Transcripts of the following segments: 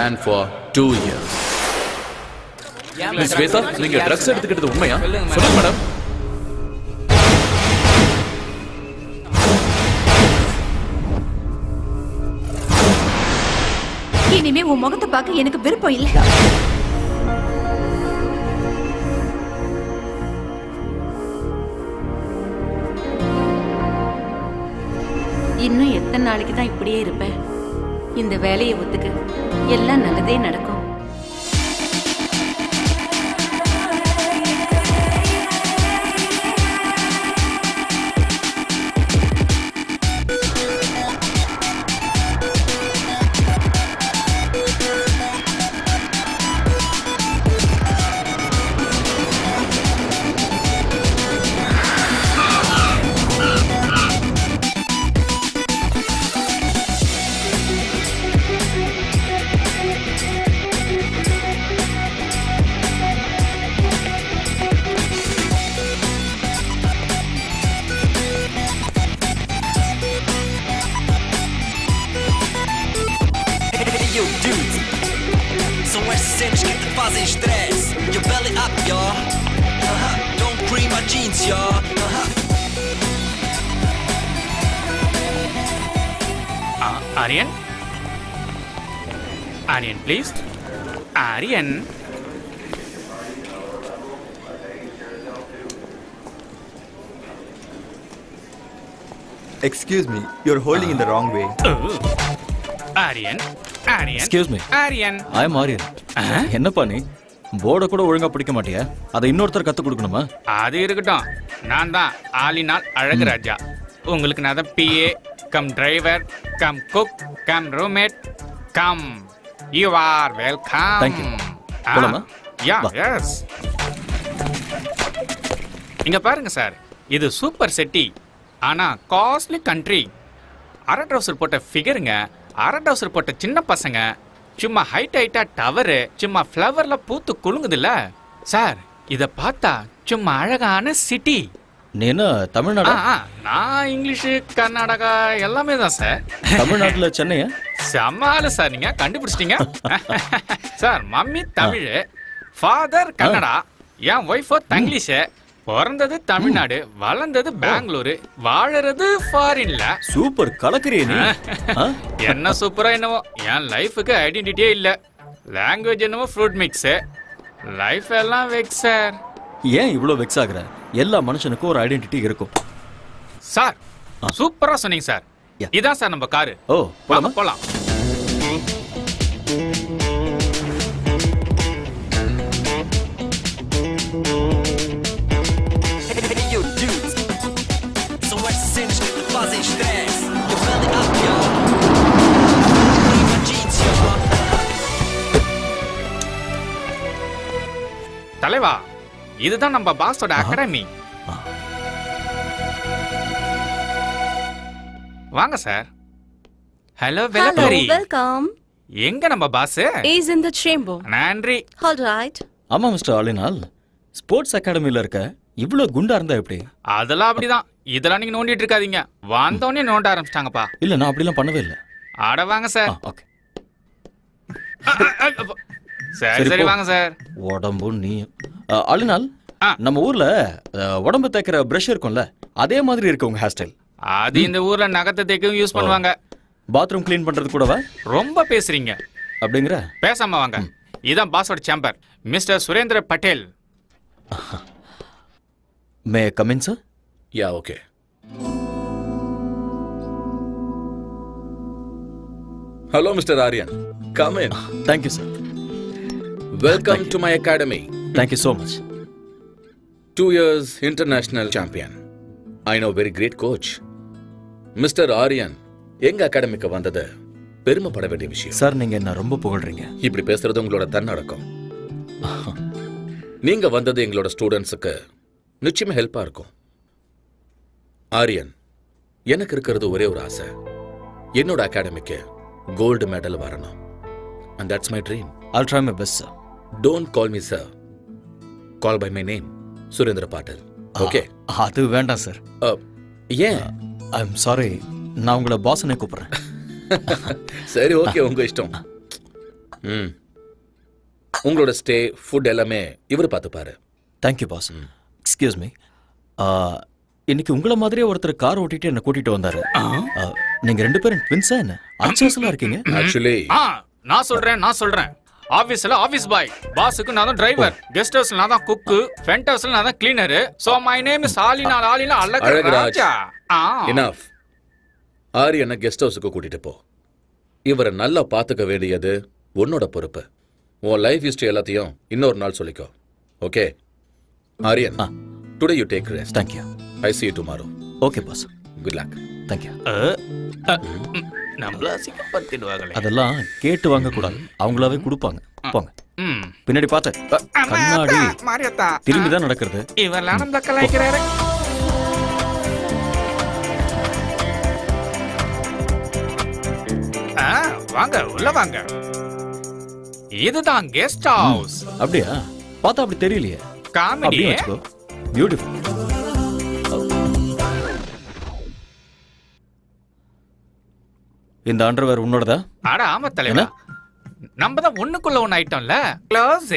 ban for 2 years. Miss Sweta, நீங்க drugs எடுத்துக்கிட்டது உண்மையா? சொல்லுங்க மேடம். இனிமே உன் முகத்தை பார்க்க எனக்கு விருப்பம் இல்லை. இன்னும் எத்தனை நாளைக்கு தான் இப்படியே இருப்பேன்? இந்த வேலையை ஒத்துக்க, எல்லாம் நல்லதே நடக்கும். Aryan? Aryan, please. Aryan. Excuse me, you're holding in the wrong way. Aryan. Aryan. Excuse me. Aryan. I am Aryan. என்னப்பா நீ போர்டை கூட ஒழுங்கா பிடிக்க மாட்டியா? அதை இன்னொருத்தர் கத்து கொடுக்கணுமா? அது இருக்கட்டும். நான் தான் ஆலினால் அழகு ராஜா. உங்களுக்கு நான் தான் PA cum driver come cook come roommate come. You are welcome. Thank you. போலாமா? Yeah, yes. இங்க பாருங்க சார், இது சூப்பர் செட்டி. ஆனா காஸ்ட்லி கண்ட்ரி. அரை ட்ரவுசர் போட்ட ஃபிகருங்க, அரை ட்ரவுசர் போட்ட சின்ன பசங்க, சும்மா ஹைட்டா டவரு, சும்மா ஃப்ளவர்ல பூத்து குலுங்குதுல்ல சார். இத பார்த்தா சும்மா அழகான சிட்டி. நீ என்ன தமிழ்நாடா? நான் இங்கிலீஷ் கர்நாடகா எல்லாமே தான் சார். தமிழ்நாட்டுல சென்னையா? சமாளு சார், நீங்க கண்டுபிடிச்சிட்டீங்க sir. Mummy Tamil, father Kannada, என் ஒய்ஃபோ தங்கிலீஷ். பிறந்தது தமிழ்நாடு, வளர்ந்தது பெங்களூரு, வாழறது ஃபாரின்ல. சூப்பர் கலக்கறியே நீ. என்ன சூப்பரா என்னவோ, என் லைஃபுக்கு ஐடென்டிட்டியே இல்ல. லாங்குவேஜ் என்னவோ ஃப்ரூட் மிக்ஸ், லைஃப் எல்லாம் வெக்ஸ் சார். ஏன் இவ்ளோ வெக்ஸ் ஆகுற? எல்லா மனுஷனுக்கும் ஒரு ஐடென்டிட்டி இருக்கும் சார். சூப்பரா சொன்னீங்க சார். இதான் சார் நம்ம காரு. ஓ, போலாமா? போலாம். தலைவா, இதுதான் நம்ம பாஸோட அகாடமி. வாங்க சார். ஹலோ வெலபரி. வெல்கம். எங்க நம்ம boss? Is in the chamber. நன்றி. All right. ஆமா மிஸ்டர் ஆலினால், ஸ்போர்ட்ஸ் அகாடமில இருக்க இவ்ளோ குண்டா இருந்தா எப்படி? அதெல்லாம் அப்படிதான். இதெல்லாம் நீங்க நோண்டிட்டு இருக்காதீங்க. வந்தோடனே நோண்ட ஆரம்பிச்சிட்டாங்கப்பா. இல்ல, நான் அப்படிலாம் பண்ணவே இல்ல. ஆட வாங்க சார். ஓகே. சரி சரி வாங்க சார். உடம்பு நீ ஆலினால், நம்ம ஊர்ல உடம்பு தேய்க்கிற பிரஷ் இருக்கும்ல, அதே மாதிரி இருக்கு உங்க ஹேர் ஸ்டைல். அது இந்த ஊர்ல நகத்தை தேய்க்கவும் யூஸ் பண்ணுவாங்க. பாத்ரூம் க்ளீன் பண்றது கூடவா? ரொம்ப பேசுறீங்க. அப்படிங்கற? பேசாம வாங்க. இதான் பாஸோட chamber, mister Surendra Patel. May come in sir? Ya, okay. Hello, Mr. Aryan. Come in. Thank you, sir. Welcome to my academy. Thank you so much. 2 years international champion. I know very great coach. Mr. Aryan, எங்க அகாடமிக்கு வந்தது பெருமைப்பட வேண்டிய விஷயம். Sir, நீங்க என்ன ரொம்ப புகழ்றீங்க. இப்படி பேசுறது உங்களோட தன்னடக்கம். நீங்க வந்தது எங்களோட ஸ்டூடெண்ட்ஸுக்கு நிச்சயமா ஹெல்ப்பா இருக்கும். ஆரியன், எனக்கு இருக்கிறது ஒரே ஒரு ஆசை. என்னோட அகாடமிக்கு கோல்டு மெடல் வரணும். And that's my dream. I'll try my best, sir. Don't call me sir. Call by my name, Surendra Patel. Okay? அது வேண்டாம் சார். ஏன்? I'm sorry. நான் உங்களை பாஸ்னே கூப்பிடுறேன். சரி, ஓகே, உங்க இஷ்டம். உங்களோட ஸ்டே ஃபுட் எல்லாமே இவர் பார்த்துப்பாரு. Thank you boss. எக்ஸ்கியூஸ் மீ, இன்னைக்கு உங்களை மாதிரியே ஒருத்தர் கார் ஓட்டிட்டு என்ன கூட்டிட்டு வந்தாரு. நீங்க 2 பேரும் ட்வின்ஸா என்ன? அச்சாசலா இருக்கீங்க. ஆக்சுவலி நான் சொல்றேன். ஆபீஸ்ல ஆபீஸ் பாய், பாஸுக்கு நான் தான் டிரைவர், கெஸ்ட் ஹவுஸ்ல நான் தான் குக், ஃப்ரண்ட் ஹவுஸ்ல நான் தான் cleaner. So my name is Alina Alagaraj. Enough. ஆரியனை கெஸ்ட் ஹவுஸுக்கு கூட்டிட்டு போ. இவரை நல்லா பாத்துக்க வேண்டியது உன்னோட பொறுப்பு. உன் லைஃப் ஹிஸ்டரி எல்லாத்தையும் இன்னொரு நாள் சொல்லிக்கோ. Okay Aryan, today you take rest. Thank you. I see you tomorrow. Okay boss. Good luck. Thank you. நம்மள சிக்கப்படுத்திடுவாங்களே. அதெல்லாம் கேட்டு வாங்க கூடாது, அவங்களாவே கொடுப்பாங்க. போங்க. பின்னாடி பார்த்து. கண்ணாடி மாரியத்தா திரும்பி தான் நடக்கிறது. இவெல்லாம் நம்ம கலாய்க்கிறாரு. வாங்க உள்ள வாங்க. இதுதான் கெஸ்ட் ஹவுஸ். அப்படியா? பார்த்தா அப்படி தெரியலையே. காமெடி. பியூட்டிஃபுல். இந்த அண்டர்வேர் உன்னோடதா? அட ஆமா தலைவா, நம்ம தான் ஒண்ணுக்குள்ள ஒண்ணு ஐட்டம்ல. க்ளோஸ்.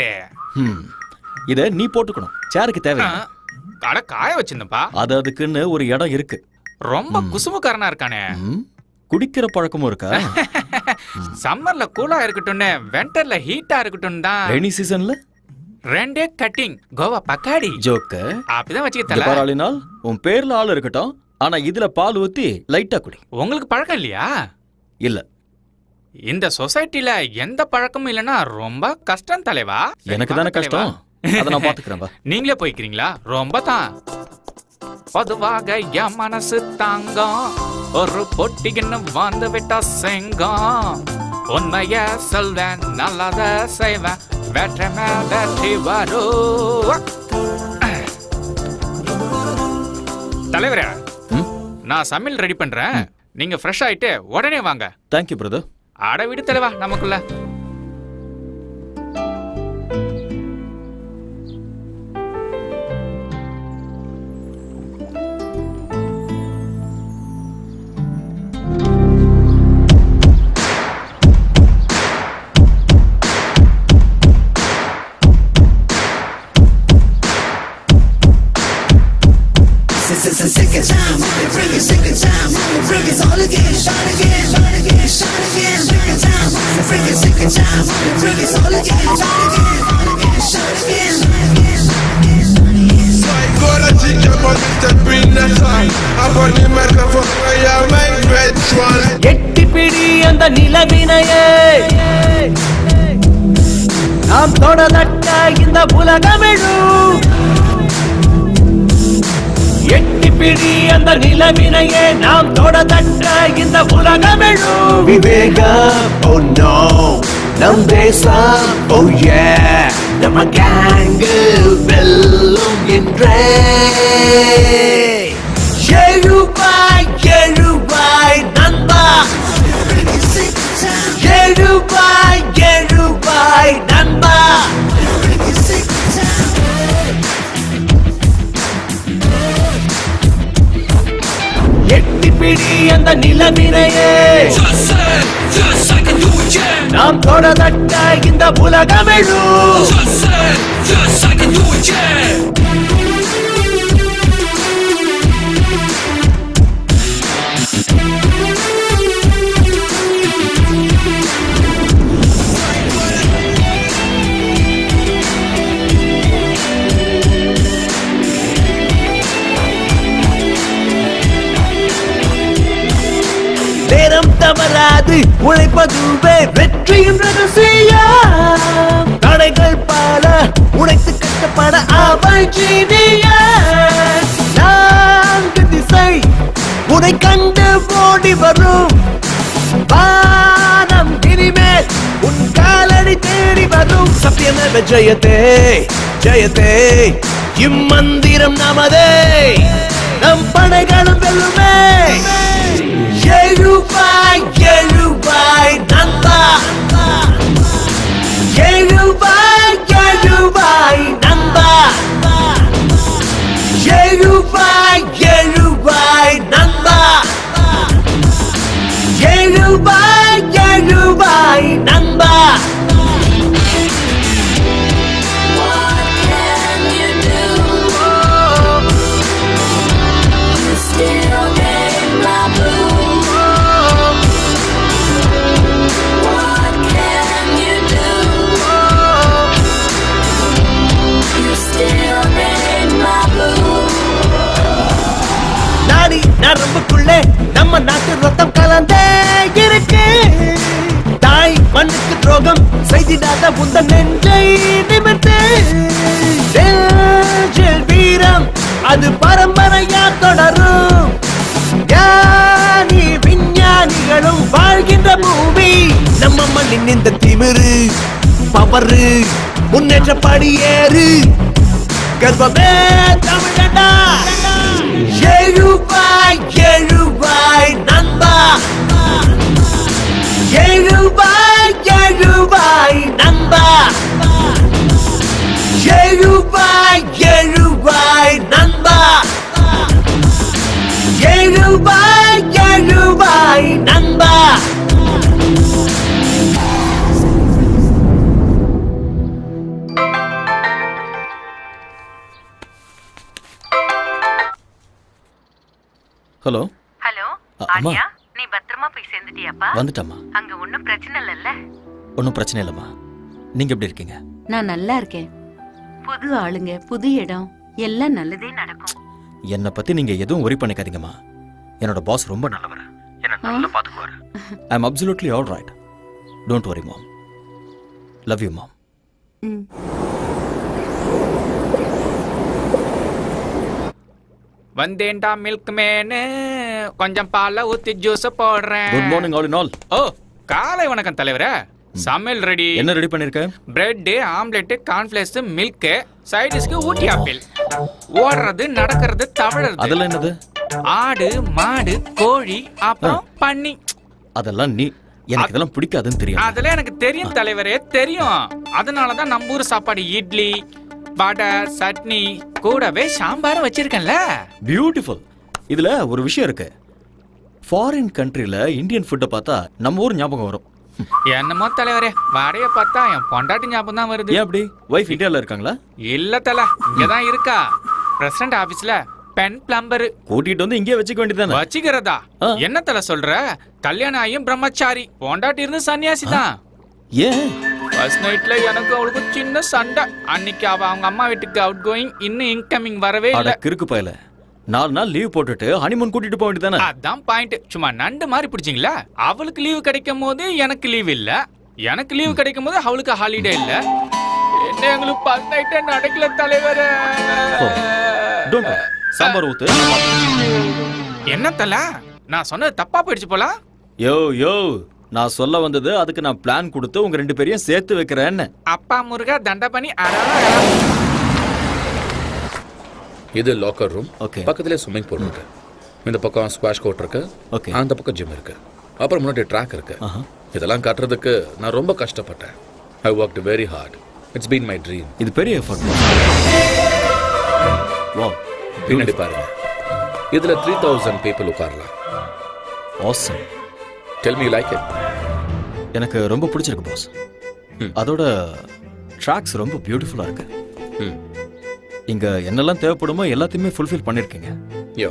இத நீ போட்டுக்கணும், சேருக்கு தேவை. அட காய வச்சிருந்தப்பா. அதுக்குன்னு ஒரு இடம் இருக்கு. ரொம்ப குசுமுக்காரனா இருக்கானே. குடிக்கிற பழக்கமும் இருக்கா? சம்மர்ல கூலா இருக்கட்டும்னு, விண்டர்ல ஹீட்டா இருக்கட்டும் தான். ரெய்னி சீசன்ல 2 கட்டிங் கோவா பக்காடி. ஜோக்க அப்படிதான் வச்சுக்கிட்டல. பாராளினால் உன் பேர்ல ஆள் இருக்கட்டும், ஆனா இதுல பால் ஊத்தி லைட்டா குடி. உங்களுக்கு பழக்கம் இல்லையா? இல்ல. இந்த சொசைட்டில எந்த பழக்கமும் இல்லனா ரொம்ப கஷ்டம் தலைவா. எனக்கு தானே கஷ்டம், அத நான் பாத்துக்கறேன். நீங்களே போய்க்கிறீங்களா? ரொம்ப தான். பொதுவாக என் மனசு தாங்கம், ஒரு பொட்டின்னு வந்து விட்டா செங்கம். உண்மைய சொல்வேன், நல்லத செய்வேன், வெற்றி வெற்றி வரும். தலைவரே, நான் சமையல் ரெடி பண்றேன். நீங்க ஃப்ரெஷ் ஆயிட்டு உடனே வாங்க. Thank you brother. ஆட விடு தலைவா, நமக்குள்ள. Second time, bring it second time, bring it all again, shot again, shot again, shot again, second time, bring it second time, bring it all again, shot again, shot again, Agora diga pode ter pina sai, apone marca foi a my red one. எட்டி பிடி அந்த நிலவினையே, நாம் தொடலட்ட இந்த உலகமெழும். எட்டி பிடி அந்த நிலவினையே, நாம் தொடதட்ட இந்த உலகமெழும். விவேகம், oh no, நம் தேசம், oh yeah, நம்ம கேங்கு வெல்லும் என்றே. எழுவாய் எழுவாய் நண்பா, எழுவாய் எழுவாய் நண்பா. எட்டி பிடி அந்த நிலவினையே, நாம் தொடதட்ட இந்த உலகமெழும். நேரம் தவறாது உழைப்பதுவே வெற்றியின் ரகசியம். தடைகள் பல உடைத்து கட்டப்பட அவள் ஜீனியர். 4 திசை உடை கண்டு ஓடி வரும். வானம் இனிமேல் உன் காலடி தேடி வரும். சத்தியமேவ ஜெயதே ஜெயதே, இம்மந்திரம் நமதே, நம் படைகளும் வெல்லுமே. எழுவாய் எழுவாய் நண்பா, எழுவாய் எழுவாய் நண்பா, எழுவாய் எழுவாய் நண்பா, எழுவாய் எழுவாய் நண்பா. நம்ம நாட்டு ரத்தம் கலந்தே இருக்கு. தாய் மண்ணுக்கு துரோகம் செய்திடாத உந்த நெஞ்சை நிமிர்த்து. நெஞ்சில் வீரம் அது பரம்பரையா தொடரும். ஞானி விஞ்ஞானிகளும் வாழ்கின்ற பூமி நம்ம மண்ணின் இந்த திமிரு பவரு முன்னேற்ற படியேறு. கர்வமே தமிழடா. எழுவாய் எழுவாய் நண்பா, எழுவாய் எழுவாய் நண்பா, எழுவாய் எழுவாய் நண்பா, எழுவாய் எழுவாய் நண்பா. ஹலோ ஹலோ அம்மா. ஆரியா, நீ பத்திரமா போய் சேர்ந்துட்டியாப்பா? வந்துட்டம்மா. அங்க ஒண்ணும் பிரச்சனை இல்லல்ல? ஒன்றும் பிரச்சனை இல்லைம்மா. நீங்க எப்படி இருக்கீங்க? நான் நல்லா இருக்கேன். புது ஆளுங்க, புது இடம், எல்லாம் நல்லதே நடக்கும். என்னை பத்தி நீங்க எதுவும் worry பண்ணிக்காதீங்கம்மா. என்னோட பாஸ் ரொம்ப நல்லவர். என்ன நல்லா பாத்துக்குவாரு. I am absolutely all right. Don't worry mom. Love you mom. வந்தேன்டா மில்க் மேனு, கொஞ்சம் பாலை ஊத்தி ஜூஸ் போடுறேன். Good morning all in all. ஓ, காலை வணக்கம் தலைவரே. சமையல் ரெடி. என்ன ரெடி பண்ணிருக்க? பிரெட், ஆம்லெட், கார்ன்ஃபிளேக்ஸ், மில்க், சைடிஷ்க்கு ஊட்டி ஆப்பிள். ஓடுறது, நடக்கிறது, தவழறது. அதெல்லாம் என்னது? ஆடு, மாடு, கோழி, அப்புறம் பன்னி. அதெல்லாம் நீ எனக்கு இதெல்லாம் பிடிக்காதுன்னு தெரியும். அதெல்லாம் எனக்கு தெரியும் தலைவரே, தெரியும். அதனாலதான் நம்ம ஊர் சாப்பாடு இட்லி, வடை, சட்னி, கூடவே சாம்பாரும் வச்சிருக்கேன்ல. பியூட்டிஃபுல். இதுல ஒரு விஷயம் இருக்கு. ஃபாரின் கண்ட்ரில இந்தியன் ஃபுட்டை பார்த்தா நம்ம ஊர் ஞாபகம் வரும். என்னமோ தலைவரே, வடைய பார்த்தா என் பொண்டாட்டி ஞாபகம் தான் வருது. ஏன் அப்படி? வைஃப் இந்தியால இருக்காங்களா? இல்ல தல, இங்கதான் இருக்கா. பிரசிடண்ட் ஆபீஸ்ல பென் பிளம்பர். கூட்டிட்டு வந்து இங்கே வச்சுக்க வேண்டியதானே? வச்சுக்கிறதா? என்ன தல சொல்ற? கல்யாணம் ஆகியும் பிரம்மச்சாரி, பொண்டாட்டி இருந்து சன்னியாசி தான். ஏன்? ஃபர்ஸ்ட் நைட்ல எனக்கு அவளுக்கு சின்ன சண்டை. அன்னைக்கு அவ அவங்க அம்மா வீட்டுக்கு அவுட் கோயிங், இன்னும் இன்கமிங் வரவே இல்ல. கிறுக்கு பயல. 4 நாள் லீவ் போட்டுட்டு ஹனிமூன் கூட்டிட்டு போக வேண்டியதானே? அதான் பாயிண்ட். சும்மா நண்டு மாதிரி பிடிச்சிங்களா? அவளுக்கு லீவு கிடைக்கும் போது எனக்கு லீவ் இல்ல, எனக்கு லீவு கிடைக்கும் போது அவளுக்கு ஹாலிடே இல்ல. என்ன எங்களுக்கு ஃபர்ஸ்ட் நைட்டே நடக்கல தலைவரே. சாம்பார் ஊத்து. என்ன தல, நான் சொன்னது தப்பா போயிடுச்சு போல. யோ யோ, நான் சொல்ல வந்தது அதுக்கு நான் பிளான் கொடுத்து உங்க 2 பேரையும் சேர்த்து வைக்கிறேன்னு. அப்பா முருகா தண்டபணி. இது லாக்கர் ரூம். ஓகே. பக்கத்துல ஸ்விம்மிங் பூல் இருக்கு. இந்த பக்கம் ஸ்குவாஷ் கோர்ட் இருக்கு. ஓகே. அந்த பக்கம் ஜிம் இருக்கு. அப்புறம் முன்னாடி ட்ராக் இருக்கு. இதெல்லாம் காட்டுறதுக்கு நான் ரொம்ப கஷ்டப்பட்டேன். I worked very hard. It's been my dream. இது பெரிய எஃபர்ட். வாவ். பின்னாடி பாருங்க. இதுல 3000 people உட்காரலாம். Awesome. Tell me like it. எனக்கு ரொம்ப பிடிச்சிருக்கு பாஸ். அதோட ட்ராக்ஸ் ரொம்ப பியூட்டிஃபுல்லா இருக்கு. இங்க என்னெல்லாம் தேவைப்படுமோ எல்லாத்தையுமே ஃபுல்ஃபில் பண்ணிருக்கீங்க.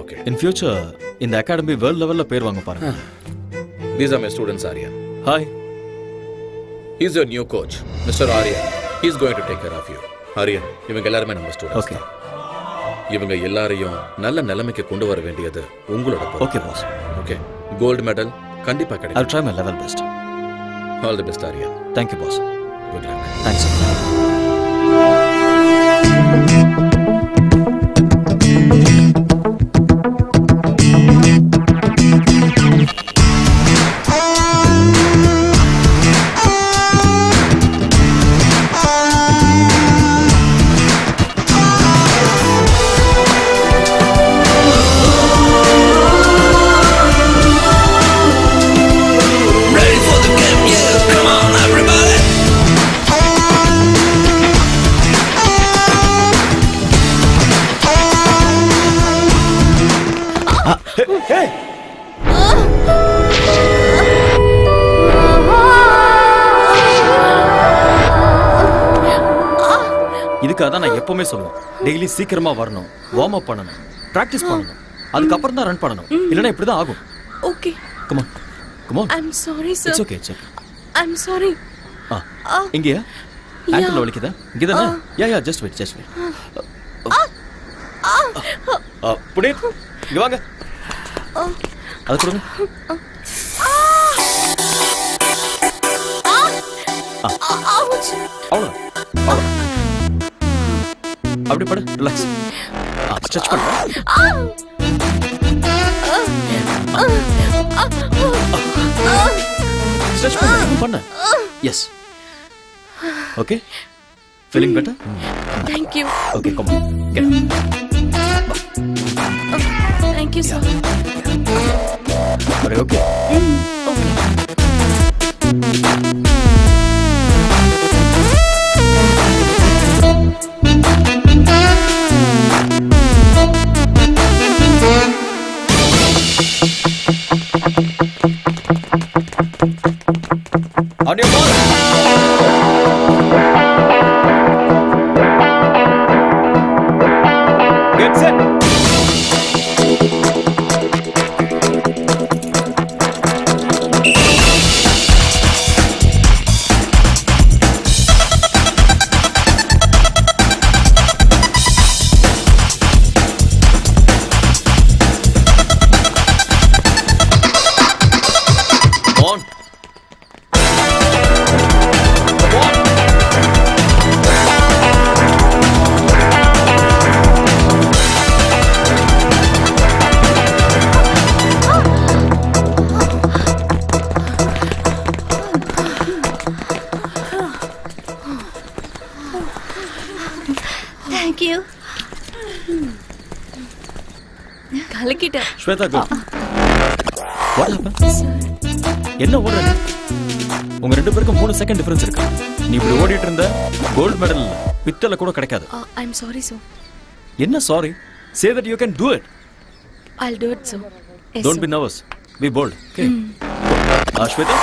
ஓகே. இன் ஃபியூச்சர் இந்த அகாடமி வேர்ல்ட் லெவல்ல பேர் வாங்க பாருங்க. These are my students, Aryan. Hi. He's your new coach, Mr. Aryan. He's going to take care of you. Aryan, இவங்க எல்லாரும் நம்ம ஸ்டூடண்ட்ஸ். ஓகே. இவங்க எல்லாரையும் நல்ல நிலைமைக்கு கொண்டு வர வேண்டியது உங்களோட பொறுப்பு. Okay boss. Okay. Gold medal கண்டிப்பா கிடைக்கும். I'll try my level best. All the best, Aryan. Thank you, boss. Good luck. Thanks. இதுக்காக தான் நான் எப்பவுமே சொல்லுவேன், டெய்லி சீக்கிரமா வரணும், வார்ம் அப் பண்ணணும், பிராக்டிஸ் பண்ணணும், அதுக்கப்புறம் தான் ரன் பண்ணணும். இல்லைன்னா இப்படி தான் ஆகும். Okay. Come on. Come on. I'm sorry, sir. It's okay, it's okay. I'm sorry. இங்கயா? ஆங்கிள் வலிக்குதா? இங்கதானே? யா just wait. புனீத், இங்க வாங்க. அது கொடுங்க. அவ்வளோ அவ்வளோ அப்படி படு. ரிலாக்ஸ். ஸ்ட்ரெச் பண்ண. ஸ்ட்ரெச் பண்ண. Yes. Okay. Feeling better? Thank you. Okay, come on. Get up. Thank you, sir. Are you okay? Okay. On your ball. Get set. On. Thank you. கலக்கிட்ட. Shweta, go. What happened? என்ன ஓடுற நீ? உங்க ரெண்டு பேருக்கும் 3 second difference இருக்கு. நீ இப்படி ஓடிட்டு இருந்த கோல்ட் மெடல் பித்தல கூட கிடைக்காது. I'm sorry, sir. என்ன sorry? Say that you can do it. I'll do it, sir. Yes, Don't sir. be nervous. Be bold. Okay. Shweta?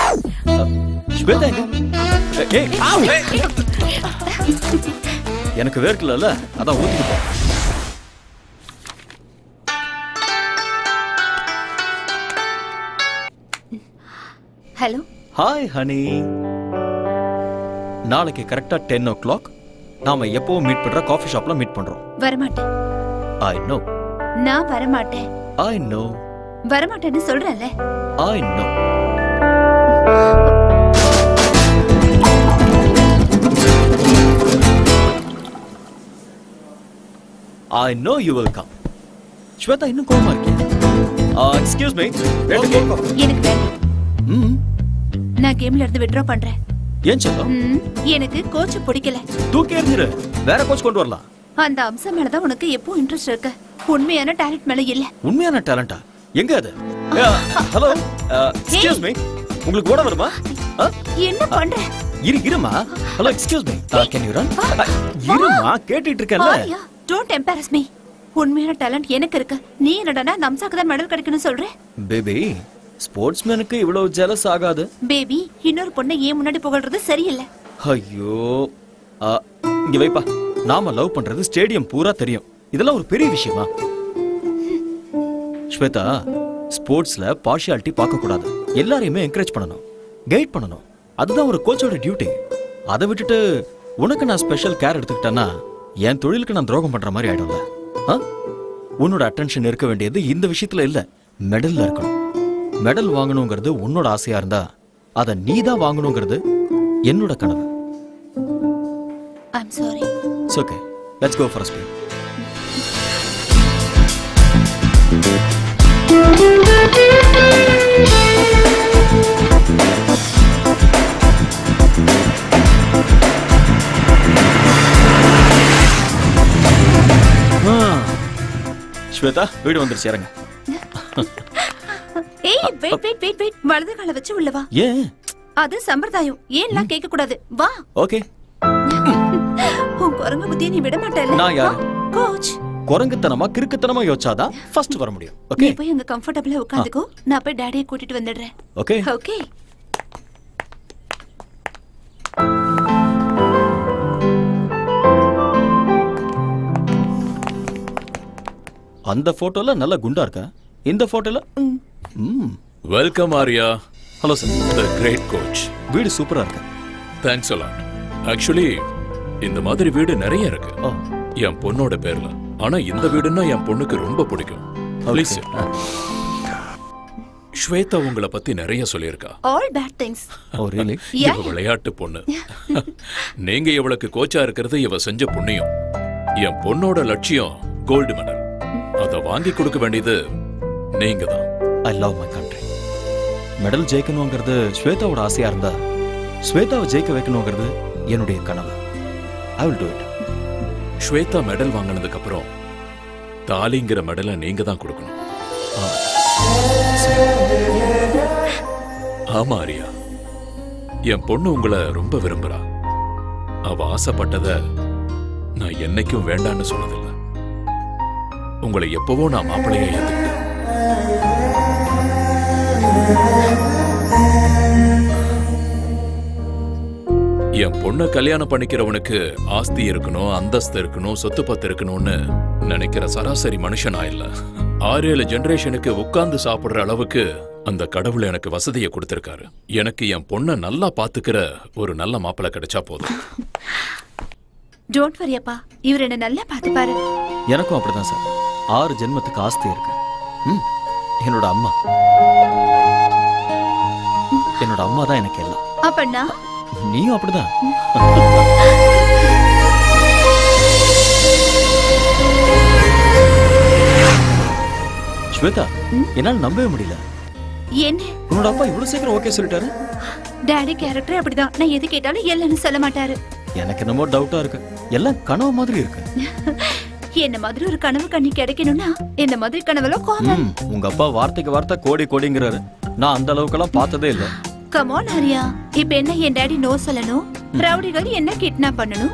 Shweta எங்க? ஏய், ஆவ். எனக்கு வேர்க்கலல, அதான் ஊத்திட்டு போ. Hello. Hi, honey. நாளைக்கு கரெக்ட்டா 10 o'clock நாம எப்பவும் மீட் பண்ற காஃபி ஷாப்ல மீட் பண்றோம். வரமாட்டேன். I know. நான் வரமாட்டேன். I know. வரமாட்டேன்னு சொல்றேன்ல. I know. I know you will come. Shweta இன்னும் கோவமா இருக்கியா? Excuse me. எனக்கு வேண்டாம். நான் கேம்ல இருந்து வித்ட்ரா பண்றேன். ஏன் செல்லம்? எனக்கு கோச் பிடிக்கல. தூக்கி எறிஞ்சிரு. வேற கோச் கொண்டு வரலாம். அந்த அம்சம் மேல தான் உனக்கு எப்போ இன்ட்ரெஸ்ட் இருக்கு. உண்மையான டாலன்ட் மேல இல்ல. உண்மையான டாலண்டா? எங்க அது? ஹலோ. Excuse me. உங்களுக்கு ஓட வருமா? என்ன பண்ற? இருமா. Hello, excuse me. Can you run? இருமா, கேட்டிட்டு இருக்கேன்ல. Don't embarrass me. உண்மையான டாலன்ட் எனக்கு இருக்கு. நீ என்னடா நம்சாக்கு தான் மெடல் கிடைக்கணும் சொல்ற? பேபி, ஸ்போர்ட்ஸ்மேனுக்கு இவ்வளவு ஜெலஸ் ஆகாது. பேபி, இன்னொரு பொண்ணை ஏன் முன்னாடி புகழ்றது சரியில்லை. ஐயோ, இங்க வைப்பா. நாம லவ் பண்றது ஸ்டேடியம் பூரா தெரியும். இதெல்லாம் ஒரு பெரிய விஷயமா? ஸ்வேதா, ஸ்போர்ட்ஸ்ல பார்ஷியாலிட்டி பார்க்க கூடாது. எல்லாரையுமே என்கரேஜ் பண்ணணும், கைட் பண்ணணும். அதுதான் ஒரு கோச்சோட டியூட்டி. அதை விட்டுட்டு உனக்கு நான் ஸ்பெஷல் கேர் எடுத்துக்கிட்டேன்னா என் தொழிலுக்கு நான் துரோகம் பண்ற மாதிரி ஆயிடும்ல. உன்னோட அட்டென்ஷன் இருக்க வேண்டியது இந்த விஷயத்துல இல்ல, மெடல்ல இருக்கணும். மெடல் வாங்கணுங்கிறது உன்னோட ஆசையா இருந்தா அதை நீ தான் வாங்கணுங்கிறது என்னோட கனவு. I'm sorry. It's okay. Let's go for a spin. Shweta, வீடு வந்துருச்சு, இறங்க. ஏய், வெயிட். வலது காலை வச்சு உள்ள வா. ஏன்? அது சம்பிரதாயம். ஏன்லாம் கேட்க கூடாது. வா. ஓகே. உன் குரங்கு புத்தியை நீ விட மாட்டேல்ல. நான் யாரு? கோச். குரங்குத்தனமா கிறுக்குத்தனமா யோசிச்சாதான் ஃபர்ஸ்ட் வர முடியும். ஓகே. நீ போய் அங்க கம்ஃபர்ட்டபிளா உட்கார்ந்துக்கோ. நான் போய் டாடியை கூட்டிட்டு வந்துடுறேன். ஓகே. ஓகே. அந்த போட்டோல நல்ல குண்டா இருக்கா, இந்த போட்டோல welcome Arya. Hello sir. The great coach. வீடு சூப்பரா இருக்கு. Thanks a lot. ஆக்சுவலி இந்த மாதிரி வீடு நிறைய இருக்கு என் பொண்ணோட பேர்ல. ஆனா இந்த வீடுன்னா என் பொண்ணுக்கு ரொம்ப பிடிக்கும். ப்ளீஸ். ஸ்வேதா உங்களை பத்தி நிறைய சொல்லியிருக்கா. All bad things. ஓ ரியலி? இவ விளையாட்டு பொண்ணு. நீங்க இவளுக்கு கோச்சா இருக்கிறது இவ செஞ்ச புண்ணியம். என் பொண்ணோட லட்சியம் கோல்டு மெடல். அத வாங்கி கொடுக்க வேண்டியது நீங்க தான். I love my country. Medal ஜெயிக்கணுங்கிறது ஸ்வேதாவோட ஆசையா இருந்தா ஸ்வேதாவை ஜெயிக்க வைக்கணுங்கிறது என்னுடைய கனவு. I will do it. Shweta medal வாங்கினதுக்கு அப்புறம் தாலிங்கிற மெடலை நீங்க தான் கொடுக்கணும். ஆமா ஆரியா, என் பொண்ணு உங்களை ரொம்ப விரும்புறா. அவ ஆசைப்பட்டத நான் என்னைக்கும் வேண்டான்னு சொன்னதில்லை. உங்களை எப்பவோ நான் மாப்பிள்ளையா ஏத்துக்கிட்டேன். என் பொண்ணை கல்யாணம் பண்ணிக்கிறவனுக்கு ஆஸ்தி இருக்கணும், அந்தஸ்து இருக்கணும், சொத்து பத்து இருக்கணும்னு நினைக்கிற சராசரி மனுஷனா இல்ல. 6-7 ஜெனரேஷனுக்கு உட்கார்ந்து சாப்பிடுற அளவுக்கு அந்த கடவுள் எனக்கு வசதியை கொடுத்திருக்காரு. எனக்கு என் பொண்ணை நல்லா பாத்துக்கிற ஒரு நல்ல மாப்பிள்ளை கிடைச்சா போதும். டோன்ட் வரி அப்பா, இவர் என்ன நல்லா பாத்துப்பாரு. எனக்கும் அப்படிதான் சார். 6 ஜென்மத்துக்கு ஆஸ்தி இருக்கு. என்னோட அம்மா தான் எனக்கு எல்லாம். அப்பண்ணா நீயும் அப்படிதான். ஸ்வேதா, என்னால நம்பவே முடியல. என்ன உன்னோட அப்பா இவ்வளவு சீக்கிரம் ஓகே சொல்லிட்டாரு? டாடி கேரக்டர் அப்படிதான். நான் எது கேட்டாலும் இல்லன்னு சொல்ல மாட்டாரு. எனக்கு என்னமோ டவுட்டா இருக்கு. எல்லாம் கனவு மாதிரி இருக்கு. என்ன மாதிரி ஒரு கனவு கண்ணி கிடைக்கணும்னா இந்த மாதிரி கனவுல காமன். உங்க அப்பா வார்த்தைக்கு வார்த்தை கோடி கோடிங்கிறாரு. நான் அந்த அளவுக்கெல்லாம் பார்த்ததே இல்ல. கம் ஆன் ஆரியா, இப்ப என்ன என் டாடி நோ சொல்லணும், ரவுடிகள் என்ன கிட்னாப் பண்ணணும்,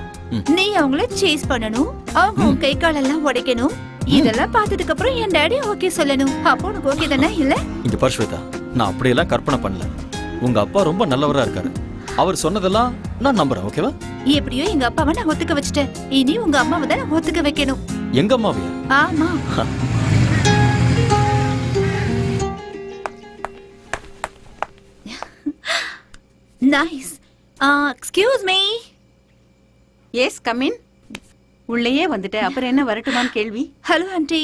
நீ அவங்கள சேஸ் பண்ணணும், அவங்க கை காலெல்லாம் உடைக்கணும். இதெல்லாம் பார்த்ததுக்கு அப்புறம் என் டாடி ஓகே சொல்லணும். அப்போ உனக்கு ஓகே தானே? இல்ல இங்க பாரு ஸ்வேதா, நான் அப்படியெல்லாம் கற்பனை பண்ணல. உங்க அப்பா ரொம்ப நல்லவரா இருக்காரு. அவர் சொன்னதெல்லாம் நான் நம்புறேன். ஓகேவா? எப்படியோ எங்க அப்பாவை நான் ஒத்துக்க வச்சுட்டேன். இனி உங்க அம்மாவை தான் நான் ஒத்துக்க வைக்கணும். எங்க அம்மாவையா? ஆமா. Nice. Excuse me. Yes come in. உள்ளேயே வந்துட்டு அப்புறம் என்ன வரட்டுமான்னு கேள்வி. Hello aunty.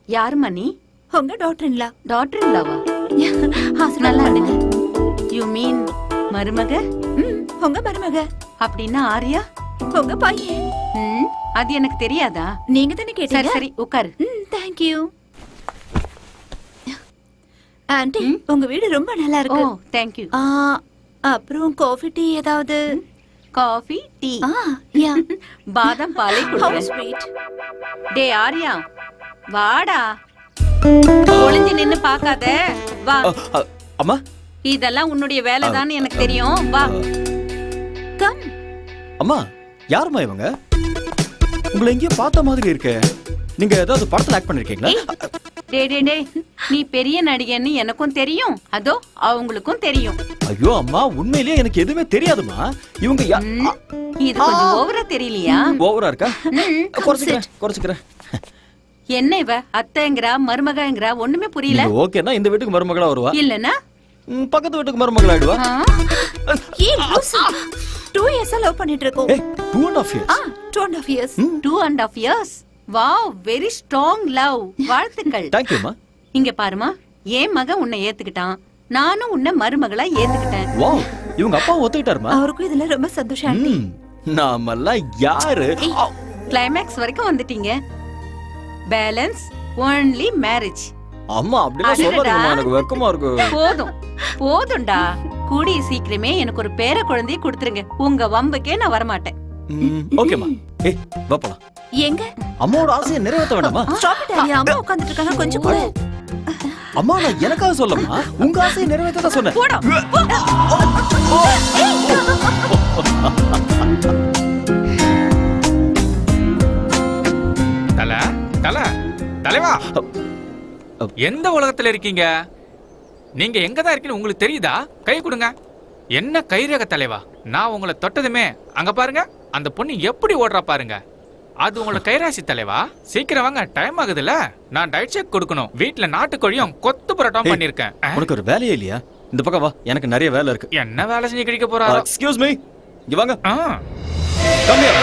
யாருமா நீ? உங்க டாக்டர் இல்ல. டாக்டர் இல்லவா? நல்லா இருங்க. யூ மீன் மருமக? உங்க மருமக. அப்படின்னா ஆரியா உங்க பையன். அது எனக்கு தெரியாதா? நீங்க தானே கேட்டீங்க. சரி உட்காரு. Thank you. ஆண்டி, உங்க வீடு ரொம்ப நல்லா இருக்கு. Oh thank you. அப்புறம் காஃபி டீ ஏதாவது? Coffee tea? யா. பாதாம் பாலை குடிங்க. டே ஆரியா வாடா. ஒளிஞ்சு நின்னு பாக்காத. வா. அம்மா, இதெல்லாம் உன்னுடைய வேலைதான் எனக்கு தெரியும். வா. கம். அம்மா, யாருமா இவங்க? உங்களை எங்கேயோ பார்த்த மாதிரி இருக்கே. நீங்க ஏதாவது படத்துல ஆக்ட் பண்ணிருக்கீங்களா? டே டே டே, நீ பெரிய நடிகன்னு எனக்கும் தெரியும், அதோ அவங்களுக்கும் தெரியும். ஐயோ அம்மா, உண்மையிலேயே எனக்கு எதுவுமே தெரியாதுமா. இவங்க இது கொஞ்சம் ஓவரா தெரியலையா? ஓவரா இருக்கா? குறைச்சுக்கிறேன். என்ன இவ அத்தைங்கறா மருமகங்கறா ஒண்ணுமே புரியல. ஓகேனா இந்த வீட்டுக்கு மருமகளா வருவா, இல்லனா பக்கத்து வீட்டுக்கு மருமகளா ஆயிடுவா. ஏய் லூசு, 2 years லவ் பண்ணிட்டு இருக்கோம். 2.5 years. 2.5 years. 2.5 years. Wow, very strong love. வாழ்த்துக்கள். Thank you மா. இங்க பாருமா, என் மகன் உன்னை ஏத்துக்கிட்டான், நானும் உன்னை மருமகளா ஏத்துக்கிட்டேன். வாவ், இவங்க அப்பா ஒத்துக்கிட்டாருமா? அவருக்கும் இதுல ரொம்ப சந்தோஷம் ஆண்டி. நாமெல்லாம் யாரு? கிளைமாக்ஸ் வரைக்கும் வந்துட்டீங்க. Balance only marriage. அம்மா அப்படிலாம் சொல்லாதீங்கம்மா, எனக்கு வெக்கமா இருக்கு. போதும்டா. கூடிய சீக்கிரமே எனக்கு ஒரு பேர குழந்தையை கொடுத்துருங்க. உங்க வம்புக்கே நான் வரமாட்டேன். ஓகேமா. ஏய் வா போலாம். எங்க? அம்மாவோட ஆசையை நிறைவேற்ற வேண்டாமா? ஸ்டாப் இட் ஆரியா, அம்மா உட்கார்ந்துட்டு இருக்காங்க, கொஞ்சம் கூட. அம்மா நான் எனக்காக சொல்லமா, உங்க ஆசையை நிறைவேற்ற தான் சொன்னேன். போடா. தலைவா, எந்த உலகத்துல இருக்கீங்க? நீங்க எங்க தான் இருக்கீங்க உங்களுக்கு தெரியுதா? கை கொடுங்க. என்ன கைரேக தலைவா, நான் உங்களை தொட்டதுமே அங்க பாருங்க, அந்த பொண்ணு எப்படி ஓடுறா பாருங்க. அது உங்களை கைராசி தலைவா. சீக்கிரம் வாங்க, டைம் ஆகுதுல்ல. நான் டயட் செக் கொடுக்கணும். வீட்டுல நாட்டுக்கோழியும் கொத்து பரோட்டாவும் பண்ணிருக்கேன். உனக்கு ஒரு வேலையே இல்லையா? இந்த பக்கம் வா, எனக்கு நிறைய வேலை இருக்கு. என்ன வேலை செஞ்சு கிடைக்க போறாரோ? எக்ஸ்கியூஸ் மீ, இங்க வாங்க. Come here.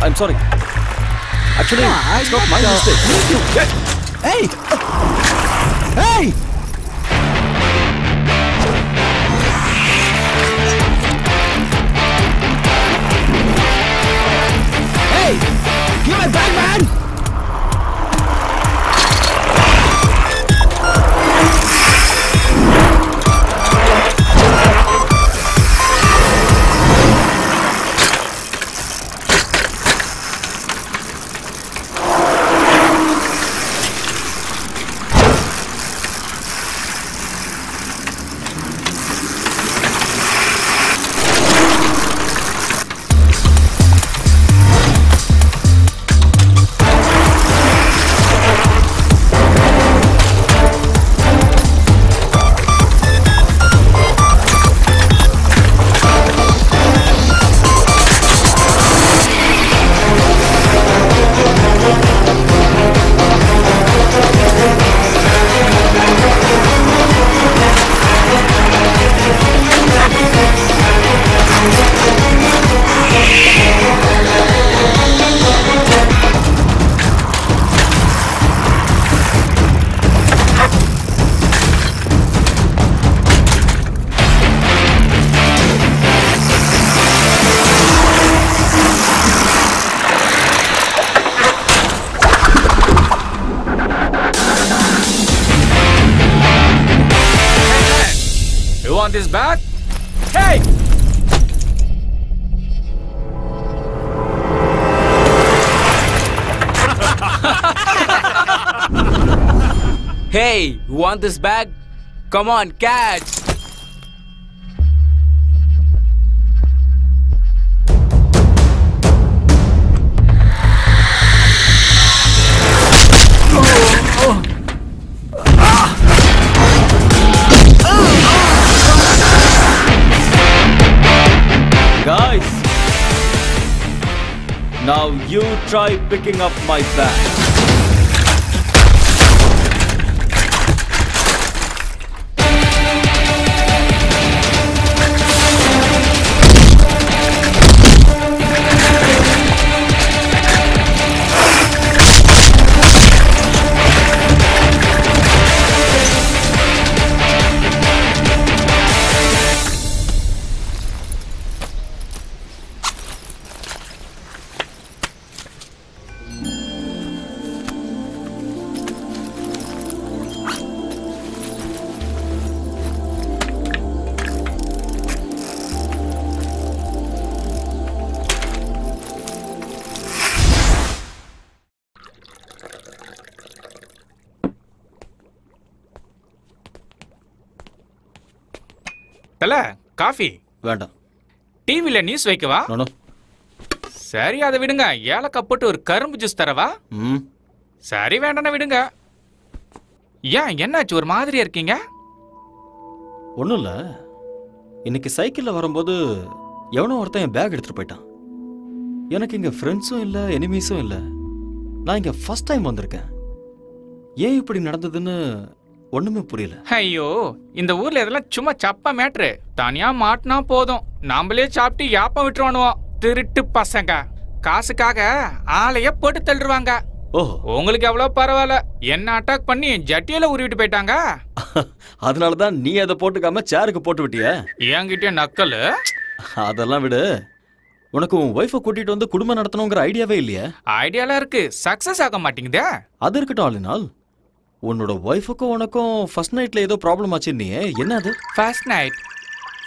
I'm sorry. Actually, it's not my mistake. Hey! Hey! Hey! Give it back, man! This bag? Hey! Hey, you want this bag? Come on, catch! Guys, now you try picking up my bag. தல coffee வேண்டாம். டிவில news வைக்கவா? No. சரி அதை விடுங்க. ஏலக்காய் போட்டு ஒரு கரும்பு ஜூஸ் தரவா? சரி வேண்டாம் விடுங்க. ஏன் என்னாச்சு ஒரு மாதிரியா இருக்கீங்க? ஒன்றும் இல்லை. இன்னைக்கு சைக்கிளில் வரும்போது எவனோ ஒருத்தன் என் பேக் எடுத்துகிட்டு போயிட்டான். எனக்கு இங்கே ஃப்ரெண்ட்ஸும் இல்லை எனிமீஸும் இல்லை. நான் இங்கே ஃபர்ஸ்ட் டைம் வந்திருக்கேன். ஏன் இப்படி நடந்ததுன்னு ஒண்ணுமே புரியல. ஐயோ, இந்த ஊர்ல இதெல்லாம் சும்மா சப்பா மேட்ரு. தனியா மாட்டினா போதும், நாமளே சாப்பிட்டு யாப்பம் விட்டுருவானுவோம். திருட்டு பசங்க காசுக்காக ஆளைய போட்டு தள்ளுவாங்க. ஓஹோ, உங்களுக்கு எவ்வளவு பரவாயில்ல. என்ன அட்டாக் பண்ணி ஜட்டியில உருவிட்டு போயிட்டாங்க. அதனாலதான் நீ அதை போட்டுக்காம சேருக்கு போட்டு விட்டிய. என்கிட்ட நக்கல். அதெல்லாம் விடு. உனக்கு உன் ஒய்ஃபை கூட்டிட்டு வந்து குடும்பம் நடத்தணுங்கிற ஐடியாவே இல்லையா? ஐடியாலாம் இருக்கு, சக்சஸ் ஆக மாட்டேங்குதே. அது இருக்கட்டும். ஆளினால் உன்னோட ஒய்ஃபுக்கும் உனக்கும் ஃபர்ஸ்ட் நைட்ல ஏதோ ப்ராப்ளம் ஆச்சு. நீ என்னது? ஃபர்ஸ்ட் நைட்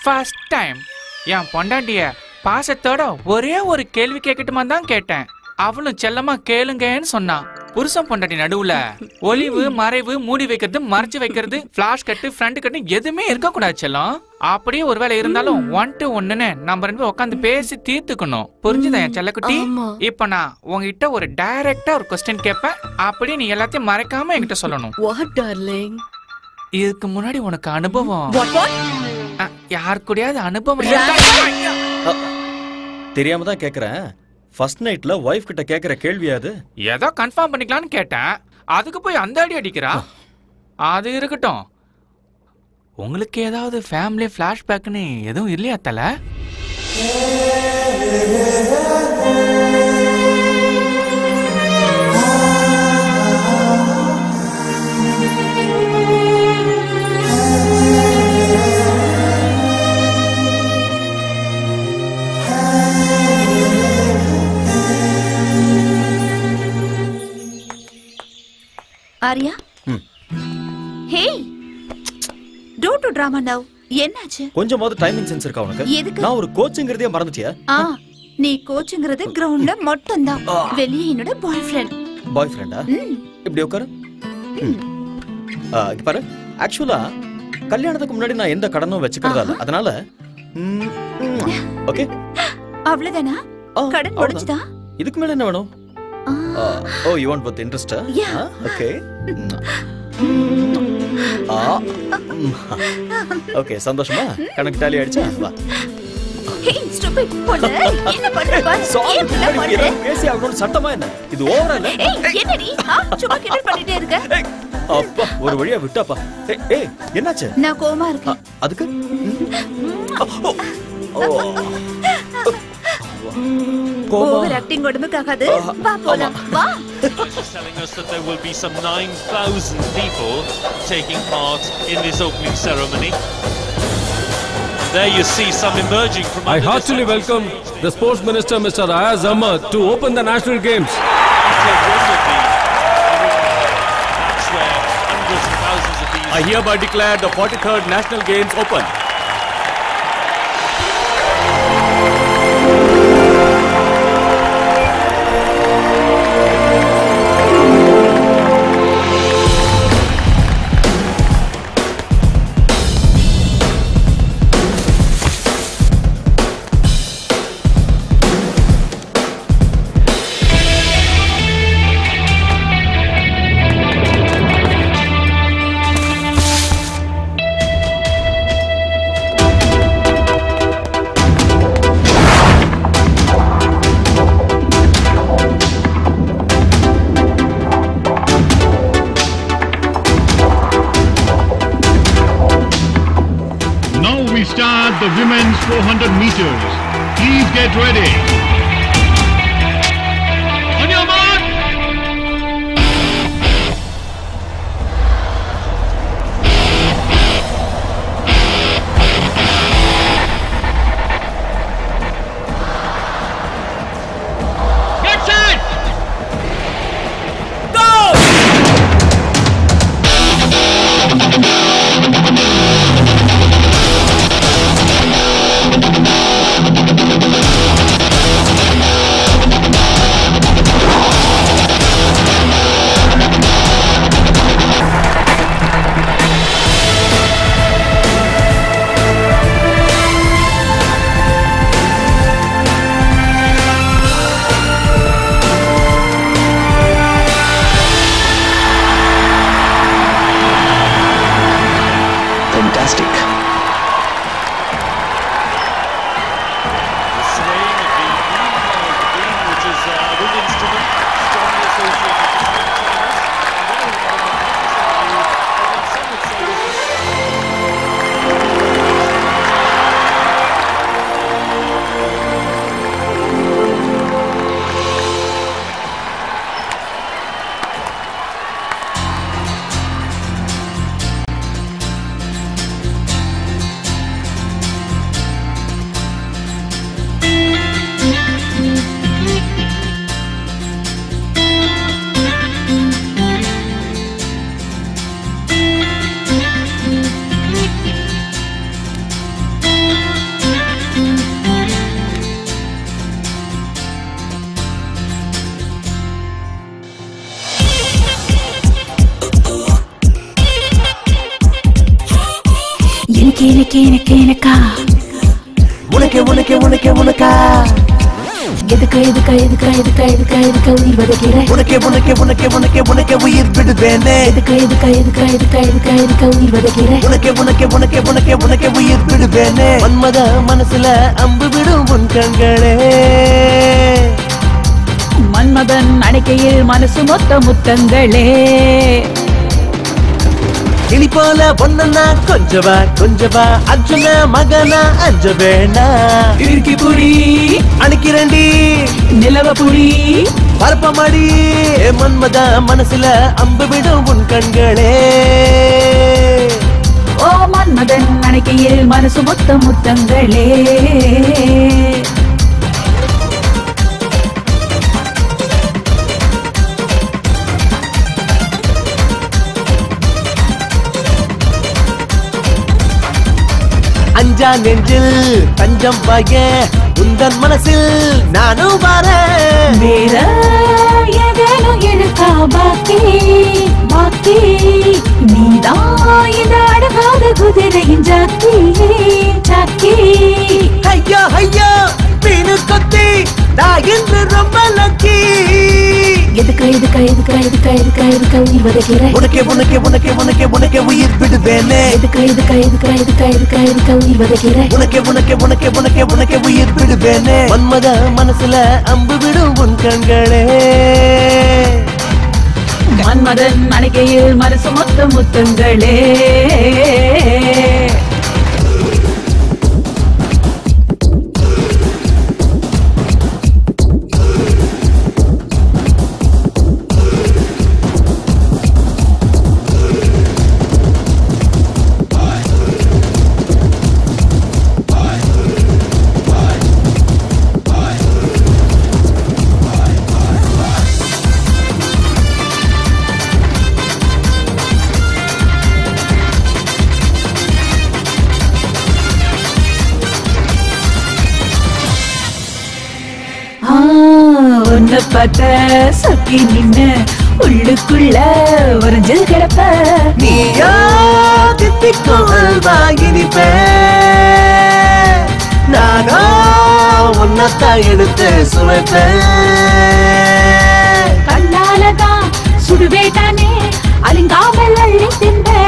ஃபர்ஸ்ட் டைம் என் பொண்டாட்டிய பாசத்தோட ஒரே ஒரு கேள்வி கேட்கட்டுமா தான் கேட்டேன். அவளும் செல்லமா கேளுங்கன்னு சொன்னான். புருஷன் பொண்டாட்டி நடுவுல ஒளிவு மறைவு, மூடி வைக்கிறது மறைச்சு வைக்கிறது, பிளாஷ் கட்டு ஃப்ரண்ட் கட்டு எதுவுமே இருக்க கூடாது செல்லம். அப்படியே ஒருவேளை இருந்தாலும் 1 to 1ன்னு நம்ம 2 பேரும் உட்காந்து பேசி தீர்த்துக்கணும். புரிஞ்சுதா என் செல்லக்குட்டி? இப்ப நான் உங்ககிட்ட ஒரு டைரக்டா ஒரு கொஸ்டின் கேட்பேன். அப்படியே நீ எல்லாத்தையும் மறைக்காம என்கிட்ட சொல்லணும். What darling? இதுக்கு முன்னாடி உனக்கு அனுபவம் யார் கூடயாவது அனுபவம் தெரியாம தான் கேக்குறேன். ஃபர்ஸ்ட் நைட்ல வைஃப் கிட்ட கேக்குற கேள்வி அது? ஏதோ கன்ஃபார்ம் பண்ணிக்கலாம்னு கேட்டேன். அதுக்கு போய் அந்த அடி அடிக்கிறா. அது இருக்கட்டும், உங்களுக்கு ஏதாவது ஃபேமிலி ஃபிளாஷ்பேக்னு எதுவும் இல்லையா தல? Aarya hey don't do drama now. என்னாச்சு? கொஞ்சமாவது டைமிங் சென்ஸ் இருக்கா உனக்கு? எதுக்கு? நான் ஒரு கோச்ங்கிறதே மறந்துட்டியா? நீ கோச்ங்கிறது கிரவுண்ட்ல மட்டும் தான். வெளியே என்னோட பாய் ஃப்ரெண்ட். பாய் ஃப்ரெண்டா? இப்படி உட்காரு. இங்க பாரு. ஆக்சுவலா கல்யாணத்துக்கு முன்னாடி நான் எந்த கடனும் வச்சுக்கிறதா இல்ல. அதனால ஓகே. அவ்வளவுதானா? கடன் முடிஞ்சுதா? இதுக்கு மேல என்ன வேணும்? Oh you want with interest? Okay. Okay சந்தோஷமா? கணக்கு டாலி ஆயிடுச்சா? வா. ஹே ஸ்டூபிட் பொண்ணு என்ன பண்ற பாரு. என்ன பண்ற? பேசி ஆகணும் சட்டமா என்ன? இது ஓவரா இல்ல? ஏய் என்னடி? சும்மா கிண்டல் பண்ணிட்டே இருக்க. அப்பா ஒரு வழியா விட்டாப்பா. ஏய் என்னாச்சு? நான் கோவமா இருக்கேன். அதுக்கு ஓவர் ஆக்டிங் உடம்புக்காகாது. வா போலாம். வா. Telling us that there will be some 9,000 people taking part in this opening ceremony. There you see some emerging from I heartily welcome the Sports Minister Mr. Ayaz Ahmad to open the National Games. I hereby declare the 43rd National Games open. The women's 400 meters. Please get ready. On your mark. Get set. Go. Fantastic. The swaying of the beam, which is a wind instrument, strongly associated with எனக்கா உனக்கா எதுக்கு உயிர் வதைக்கிற உனக்கே உயிர் விடுவேனே எதுக்கு உயிர் வதைக்கிற உனக்கே உயிர் விடுவேனே மன்மத மனசுல அம்பு விடும் உன் கண்களே மன்மதன் அணைக்கையில் மனசு மொத்த முத்தங்களே கிளி போல பொண்ணா கொஞ்சவா அர்ஜுன மகனா அஞ்ச வேணா இறுக்கி புடி அணைக்கிறண்டி நிலவ புடி பரப்பமடி மன்மத மனசுல அம்பு விடும் உன் கண்களே ஓ மன்மதன் அணைக்கையில் மனசு மொத்த முத்தங்களே அஞ்சா நெஞ்சில் தஞ்சம் பாய உந்தன் மனசில் நானும் வரேன். வேற ஏதேனும் இருக்கா பாக்கி பாக்கி நீதான் இந்த அழகாத குதிரையின் ஜாக்கி ஜாக்கி. ஐயோ ஐயோ மீனு கொத்தி நான் இன்று ரொம்ப லக்கி. எதுக்கா எதுக்கா எதுக்கா எதுக்கா எதுக்கா எதுக்கா உயிர் வதைக்கிறேன். உனக்கே உனக்கே உனக்கே உனக்கே உனக்கே உயிர் விடுவேனே. எதுக்கா எதுக்கா எதுக்கா எதுக்கா எதுக்கா எதுக்கா உயிர் வதைக்கிறேன். உனக்கே உனக்கே உனக்கே உனக்கே உனக்கே உயிர் விடுவேனே. மன்மத மனசுல அம்பு விடும் உன் கண்களே. மன்மதன் அணைக்கையில் மனசு மொத்த முத்தங்களே. ஒன்ன பார்த்த சொக்கி நின்னு உள்ளுக்குள்ள உறைஞ்சு கிடப்ப. நீயா தித்திக்கும் அல்வா இனிப்பே. நானா உன்னத்தான் எடுத்து சுவைப்பேன். கண்ணாலதான் சுடுவேட்டானே அலிங்காமல் அள்ளி தின்பேன்.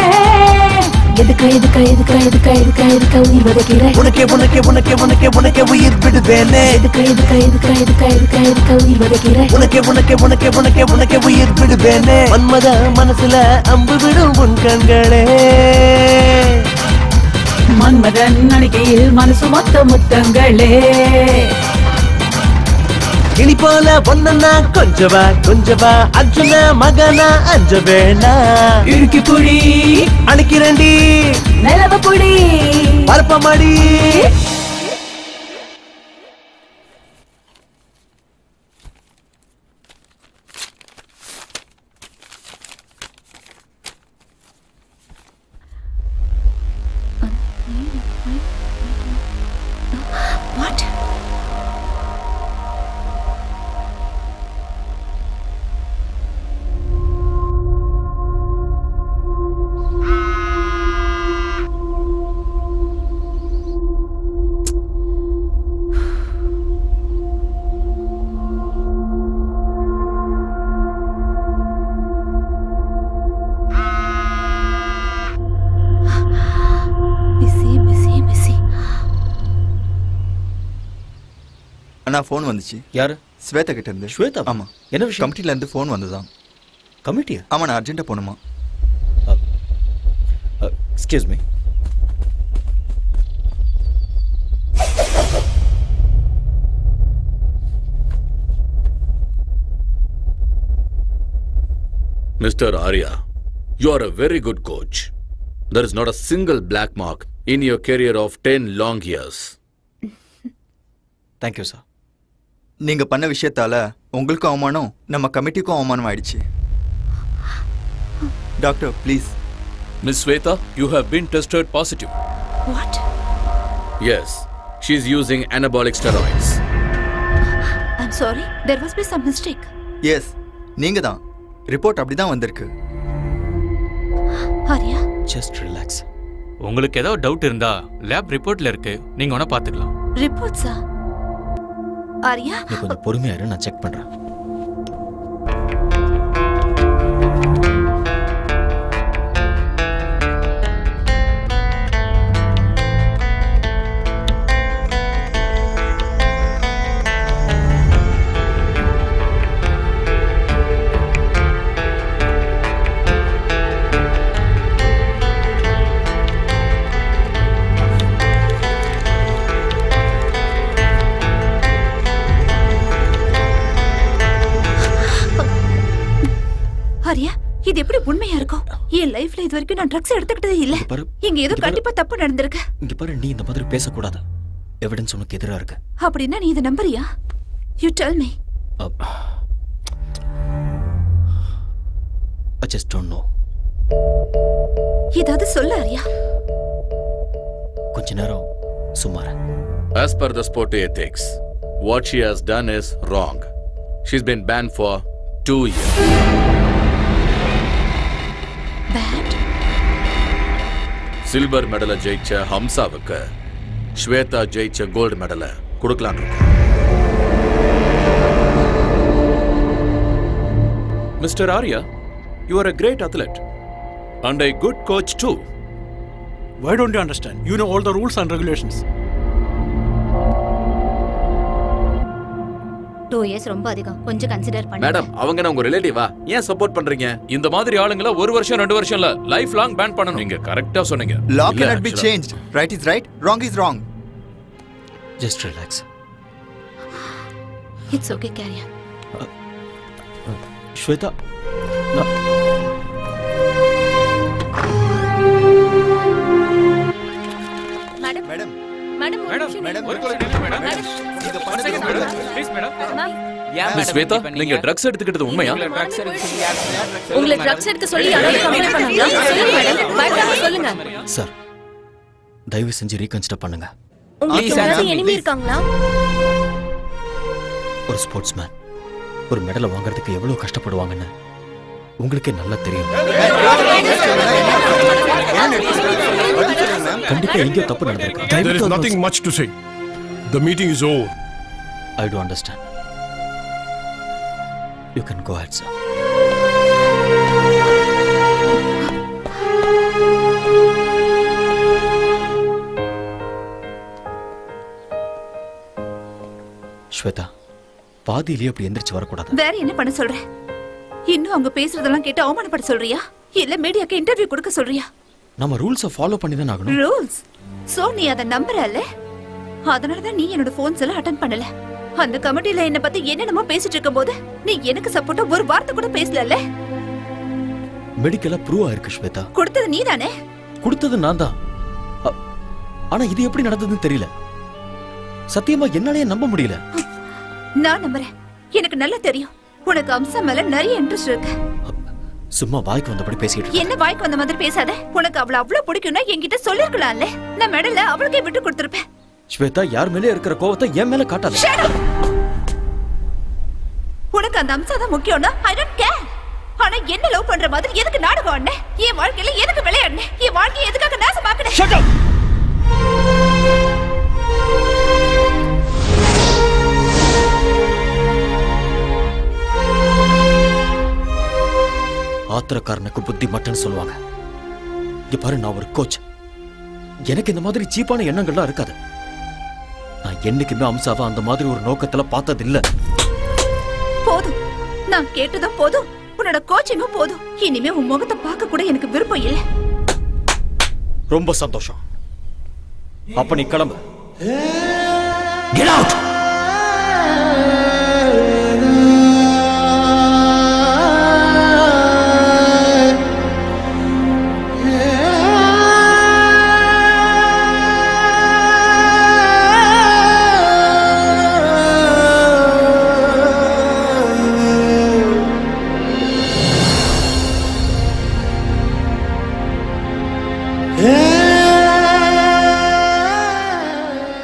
எதுக்கா எதுக்கா எதுக்கா எதுக்கா எதுக்கா எதுக்கா உயிர் வதைக்கிறேன். உனக்கே உனக்கே உனக்கே உனக்கே உனக்கே உயிர் விடுவேனே. எதுக்கா எதுக்கா எதுக்கா எதுக்கா எதுக்கா எதுக்கா உயிர் வதைக்கிறேன். உனக்கே உனக்கே உனக்கே உனக்கே உனக்கே உயிர் விடுவேனே. மன்மத மனசுல அம்பு விடும் உன் கண்களே. மன்மதன் அணைக்கையில் மனசு மொத்த முத்தங்களே. இனி போல பொண்ணா கொஞ்சவா கொஞ்சவா அர்ஜுன மகனா அஞ்ச வேணா. இடுக்கி புடி அணைக்கிறண்டி நிலவ புடி பரப்பமாடி. What? அண்ணா ஃபோன் வந்துச்சு. யாரு? ஸ்வேதா கிட்ட இருந்து. ஸ்வேதா? ஆமா. என்ன விஷயம்? கமிட்டில இருந்து ஃபோன் வந்ததான். கமிட்டியா? ஆமா, நான் அர்ஜென்ட்டா போணுமா. Excuse me. Mr. Arya, you are a very good coach. There is not a single black mark in your career of 10 long years. Thank you, sir. நீங்க பண்ண விஷயத்தால உங்களுக்கும் அவமானம், நம்ம கமிட்டிக்கும் அவமானம் ஆயிடுச்சு. Doctor, please. Miss Sweta, you have been tested positive. What? Yes, she is using anabolic steroids. I'm sorry, there must be some mistake. Yes, நீங்க தான். Report அப்படிதான் வந்திருக்கு. Arya, just relax. உங்களுக்கு ஏதோ டவுட் இருந்தா லேப் ரிப்போர்ட்ல இருக்கு, நீங்க வேணா பாத்துக்கலாம். ரிப்போர்ட்ஸா? ஆரியா, நீ கொஞ்சம் பொறுமையா இரு, நான் செக் பண்றேன். ஆரியா, இது எப்படி உண்மையா இருக்கும்? என் லைஃப்ல இது வரைக்கும் நான் ட்ரக்ஸ் எடுத்துக்கிட்டதே இல்ல. இங்க ஏதோ கண்டிப்பா தப்பு நடந்திருக்கு. இங்க பாரு, நீ இந்த மாதிரி பேசக்கூடாது. எவிடன்ஸ் உனக்கு எதிரா இருக்கு. அப்படின்னா நீ இதை நம்புறியா? You tell me. I just don't know. ஏதாவது சொல்ல ஆரியா. கொஞ்ச நேரம் சும்மா இரு. As per the sport ethics, what she has done is wrong. She's been banned for 2 years. Banned? Silver மெடலை ஜெயிச்ச ஹம்சாவுக்கு ஸ்வேதா ஜெயிச்ச கோல்டு மெடலை கொடுக்கலான்னு இருக்கோம். Mr. Arya, you are a great athlete and a good coach too. Why don't you understand? You know all the rules and regulations. 2 years ரொம்ப அதிகம். கொஞ்சம் consider பண்ணுங்க. Madam, அவங்க உங்க ரிலேட்டிவா? ஏன் சப்போர்ட் பண்றீங்க? இந்த மாதிரி ஆளுங்கள 1 வருஷம் 2 வருஷம் இல்ல, லைஃப் லாங் பேன் பண்ணனும். நீங்க கரெக்ட்டா சொன்னீங்க. Law cannot be changed. Right is right, wrong is wrong. Just relax. It's okay, carry on. Shweta, madam madam madam madam ஒரு நிமிஷம் மேடம். நீங்க One பண்ணது second madam. Please madam. Miss Shweta, நீங்க ட்ரக்ஸ் எடுத்துக்கிட்டது உண்மையா? உங்களை ட்ரக்ஸ் எடுக்க சொல்லி யாராவது கம்ப்ளைண்ட் பண்ணாங்களா? சொல்லுங்க மேடம். பயப்படாம சொல்லுங்க. சார் தயவு செஞ்சு ரீகன்சிடர் பண்ணுங்க. உங்களுக்கு யாராவது எனிமி இருக்காங்களா? ஒரு ஸ்போர்ட்ஸ்மேன் ஒரு மெடலை வாங்குறதுக்கு எவ்வளவு கஷ்டப்படுவாங்கன்னு உங்களுக்கே நல்லா தெரியும். கண்டிப்பா எங்கேயோ தப்பு நடந்திருக்கு. There is nothing much to say. The meeting is over. I do understand. You can go ahead, sir. Shweta, பாதியிலேயே அப்படி எந்திரிச்சு வரக்கூடாது. வேற என்ன பண்ண சொல்ற? இன்னும் அவங்க பேசுறதெல்லாம் கேட்டு அவமானப்பட சொல்றியா? இல்ல மீடியாக்கு இன்டர்வியூ கொடுக்க சொல்றியா? நம்ம ரூல்ஸை ஃபாலோ பண்ணி தான் ஆகணும். ரூல்ஸ்? சோ நீ அத நம்பறல்ல? அதனால தான் நீ என்னோட போன்ஸ் எல்லாம் அட்டெண்ட் பண்ணல. அந்த கமிட்டில என்ன பத்தி என்னென்னமோ பேசிட்டு இருக்கும்போது நீ எனக்கு சப்போர்ட்டா ஒரு வார்த்தை கூட பேசலல்ல? மெடிக்கலா ப்ரூவ் ஆயிருக்கு ஸ்வேதா. கொடுத்தது நீதானே? கொடுத்தது நான் தான். ஆனா இது எப்படி நடந்ததுன்னு தெரியல. சத்தியமா என்னாலயே நம்ப முடியல. நான் நம்புறேன். எனக்கு நல்லா தெரியும் உனக்கு அம்சா மேல நிறைய இன்ட்ரெஸ்ட் இருக்கு. சும்மா வாய்க்கு வந்தபடி பேசிட்டு என்ன வாய்க்கு வந்த மாதிரி பேசாத. உனக்கு அவள அவ்வளவு பிடிக்கும்னா என்கிட்ட சொல்லிருக்கலாம்ல. நான் மெடல அவளுக்கே விட்டு கொடுத்திருப்பேன். ஸ்வேதா, யார் மேலே இருக்கிற கோவத்தை என் மேல காட்டாத. உனக்கு அந்த அம்சா தான் முக்கியம்னா ஐ டோன்ட் கேர். ஆனா என்ன லவ் பண்ற மாதிரி எதுக்கு நாடகம் ஆடுன? என் வாழ்க்கையில எதுக்கு விளையாடுன? என் வாழ்க்கையை எதுக்காக நாசமாக்குன? Shut up. ஆத்திரக்காரனுக்கு புத்தி மட்டும்னு சொல்லுவாங்க. இங்க பாரு, நான் ஒரு கோச். எனக்கு இந்த மாதிரி சீப்பான எண்ணங்கள்லாம் இருக்காது. நான் என்னைக்குமே அம்சாவா அந்த மாதிரி ஒரு நோக்கத்துல பார்த்தது இல்ல. போதும், நான் கேட்டதும் போதும். உன்னோட கோச்சிங்கும் போதும். இனிமே உன் முகத்தை பார்க்க கூட எனக்கு விருப்பம் இல்ல. ரொம்ப சந்தோஷம். அப்ப நீ கிளம்பு. Get out.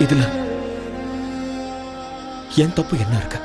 இதுல என் தப்பு என்ன இருக்கு?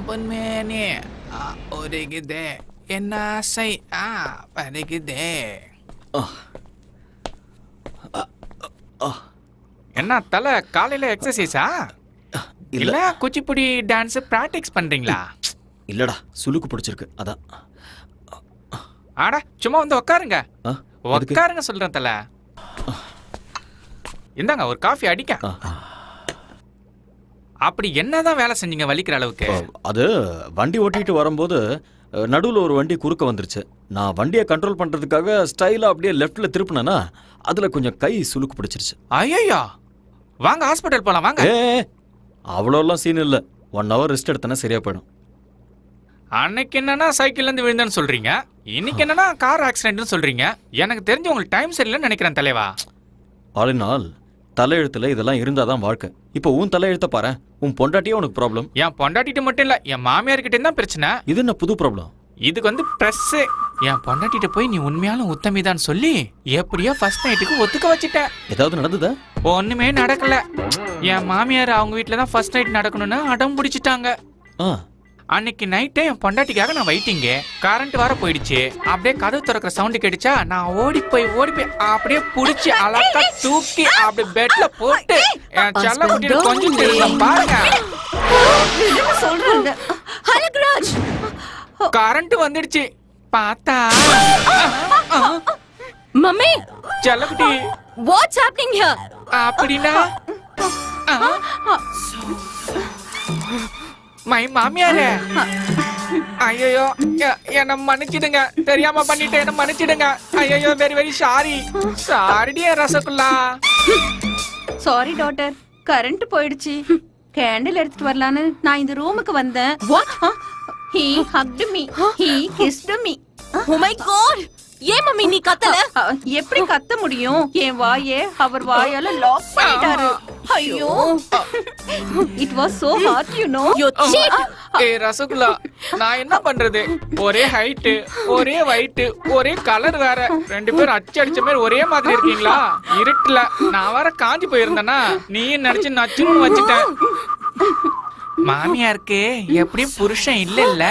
பொன்மேனே ஒருகுதே என்ன ஆசை பருகுதே. என்ன தலை காலையில எக்ஸசைஸா இல்ல குச்சிப்புடி டான்ஸ் பிராக்டிஸ் பண்றீங்களா? இல்லடா சுளுக்கு பிடிச்சிருக்கு அதான். ஆடா சும்மா வந்து உட்காருங்க உட்காருங்க சொல்றேன் தலை. இந்தாங்க ஒரு காஃபி அடிக்க. அப்படி என்னதான் வேலை செஞ்சீங்க வலிக்கிற அளவுக்கு? அது வண்டி ஓட்டிட்டு வரும்போது நடுவில் ஒரு வண்டி குறுக்க வந்துருச்சு. நான் வண்டியை கண்ட்ரோல் பண்றதுக்காக ஸ்டைலா அப்படியே லெஃப்ட்ல திருப்பினேன்னா அதுல கொஞ்சம் கை சுளுக்கு பிடிச்சிருச்சு. ஐயோ வாங்க ஹாஸ்பிட்டல் போலாம் வாங்க. அவ்வளோலாம் சீன் இல்லை. 1 hour ரெஸ்ட் எடுத்தனா சரியா போயிடும். அன்னைக்கு என்னன்னா சைக்கிள்ல இருந்து விழுந்தேன்னு சொல்றீங்க, இன்னைக்கு என்னன்னா கார் ஆக்சிடென்ட்னு சொல்றீங்க. எனக்கு தெரிஞ்சு உங்களுக்கு டைம் சரியில்லைன்னு நினைக்கிறேன் தலைவா. ஆல் இன் ஆல் தலையெழுத்துல இதெல்லாம் இருந்தாதான் வாழ்க்கை. இப்போ உன் தலையெழுத்த பாரு, உன் பொண்டாட்டியே உனக்கு ப்ராப்ளம். என் பொண்டாட்டிட்டு மட்டும் இல்ல என் மாமியார் கிட்ட தான் பிரச்சனை. இது என்ன புது ப்ராப்ளம்? இதுக்கு வந்து பிரஸ். என் பொண்டாட்டிட்ட போய் நீ உண்மையாலும் உத்தமிதான் சொல்லி எப்படியோ ஃபர்ஸ்ட் நைட்டுக்கு ஒத்துக்க வச்சுட்டேன். ஏதாவது நடந்ததா? ஒண்ணுமே நடக்கல. என் மாமியார் அவங்க வீட்டுல தான் ஃபர்ஸ்ட் நைட் நடக்கணும்னு அடம் பிடிச்சிட்டாங்க. அன்னைக்கு நைட்டே என் பொண்டாட்டிக்காக நான் வெயிட்டிங்க. கரண்ட் வர போயிடுச்சு. அப்படியே கதவு திறக்கிற சவுண்டு கேட்டுச்சா, நான் ஓடி போய் அப்படியே புடிச்சு அழகா தூக்கி அப்படியே பெட்ல போட்டு என் செல்ல குட்டியில கொஞ்சம் தெரியும் பாருங்க. சொல்றாங்க ஹலக்ராஜ் கரண்ட் வந்துடுச்சு. பார்த்தா மம்மி செல்லக்குட்டி வாட்ஸ் ஹேப்பனிங் ஹியர்? அப்படினா மை மாமியாரே, ஐயோ என்ன மன்னிச்சிடுங்க, தெரியாம பண்ணிட்டு என்ன மன்னிச்சிடுங்க. ஐயோ வெரி வெரி சாரி. சாரிடியா ரசகுல்லா. சாரி டாட்டர், கரண்ட் போயிடுச்சு. கேண்டில் எடுத்துட்டு வரலான்னு நான் இந்த ரூமுக்கு வந்தேன். He hugged me. He kissed me. Oh my god! ஏன் மம்மி நீ கத்தல? எப்படி கத்த முடியும்? என் வாயே அவர் வாயால லாக் பண்ணிட்டாரு. ஐயோ, it was so hard, you know. You cheat. ஏய் ரசகுல்லா, நான் என்ன பண்றது? ஒரே ஹைட், ஒரே weight, ஒரே கலர் வேற. ரெண்டு பேரும் அடிச்ச மாதிரி ஒரே மாதிரி இருக்கீங்களா? இருட்டல நான் வேற காஞ்சி போயிருந்தேனா, நீ நினைச்சு நச்சுன்னு வச்சிட்டேன். மாமியாருக்கு எப்படியும் புருஷன் இல்ல.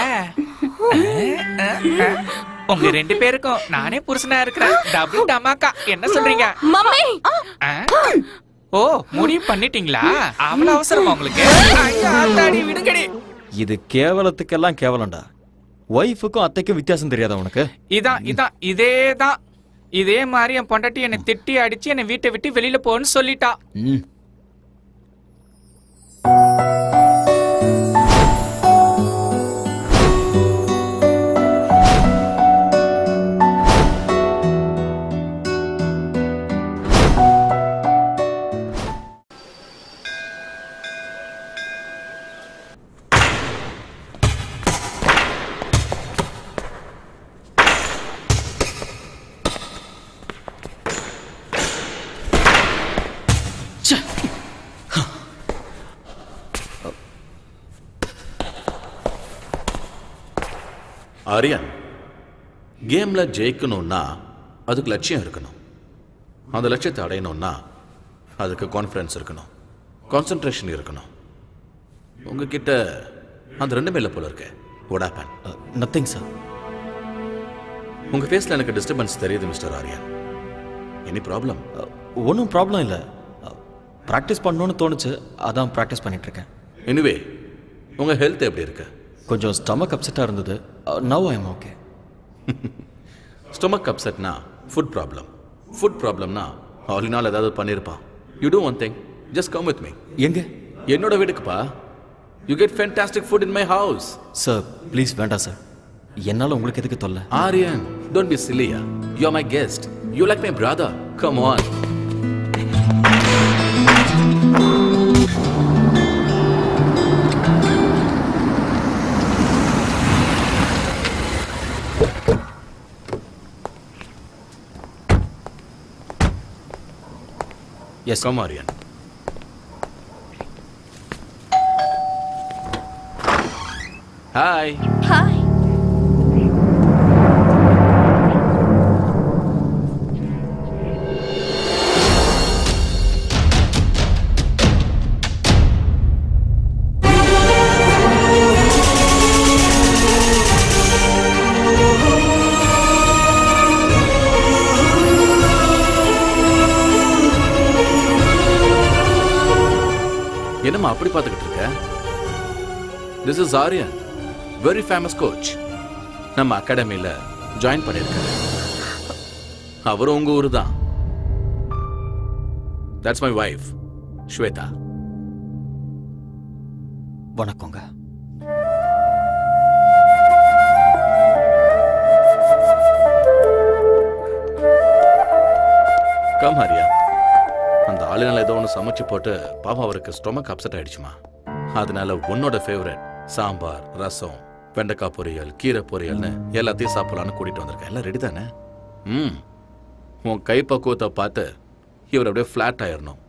உங்க ரெண்டு பேருக்கும் நானே புருஷனா இருக்கிறேன். டபுள் டமாக்கா. என்ன சொல்றீங்க மம்மி? ஓ முடிவு பண்ணிட்டீங்களா? அவ்வளவு அவசரமா உங்களுக்கு? விடுங்கடி. இது கேவலத்துக்கெல்லாம் கேவலம்டா. ஒய்ஃபுக்கும் அத்தைக்கும் வித்தியாசம் தெரியாதா உனக்கு? இதேதான். இதே மாதிரி என் பொண்டாட்டி என்னை திட்டி அடிச்சு என்னை வீட்டை விட்டு வெளியில போன்னு சொல்லிட்டா. ஆரியன், கேம்ல ஜெயிக்கணும்னா அதுக்கு லட்சியம் இருக்கணும். அந்த லட்சியத்தை அடையணும்னா அதுக்கு கான்ஃபிடன்ஸ் இருக்கணும், கான்சென்ட்ரேஷன் இருக்கணும். உங்ககிட்ட அந்த ரெண்டுமே இல்லை போல இருக்கு. What happen? Nothing sir. உங்க ஃபேஸ்ல எனக்கு டிஸ்டர்பன்ஸ் தெரியுது மிஸ்டர் ஆரியன். Any problem? ஒன்றும் ப்ராப்ளம் இல்லை. ப்ராக்டிஸ் பண்ணணும்னு தோணுச்சு, அதான் ப்ராக்டிஸ் பண்ணிட்டு இருக்கேன். எனிவே உங்க ஹெல்த் எப்படி இருக்கு? கொஞ்சம் ஸ்டமக் அப்செட்டாக இருந்தது. Now I am okay. Stomach அப்செட்னா ஃபுட் ப்ராப்ளம். ஃபுட் ப்ராப்ளம்னா ஆலினால் ஏதாவது பண்ணியிருப்பான். You do one thing, just come with me. எங்க? என்னோட வீட்டுக்குப்பா. You get fantastic food in my house. Sir please வேண்டாம் சார். என்னால் உங்களுக்கு எதுக்கு தொல்லை? ஆரியன், டோன்ட் பி சில்லியா. You are my guest. You like my brother. Come on. Yes, come Aryan. Hi. Hi. என்னம்மா அப்படி பார்த்துக்கிட்டு இருக்க? This is Aryan, very famous coach. நம்ம அகாடமியில ஜாயின் பண்ணிருக்காரு. அவரும் உங்க ஊரு தான். That's my wife Shweta. வணக்கங்க. கம் ஆரியா. அந்த ஆளுநர் ஏதோ ஒன்று சமைச்சு போட்டு பாவம் அவருக்கு ஸ்டொமக் அப்செட் ஆயிடுச்சுமா. அதனால உன்னோட ஃபேவரட் சாம்பார், ரசம், வெண்டைக்காய் பொரியல், கீரை பொரியல்னு எல்லாத்தையும் சாப்பிடலான்னு கூட்டிட்டு வந்திருக்கேன். எல்லாம் ரெடி தானே? உன் கை பக்குவத்தை பார்த்து இவர் அப்படியே ஃபிளாட் ஆயிடணும்.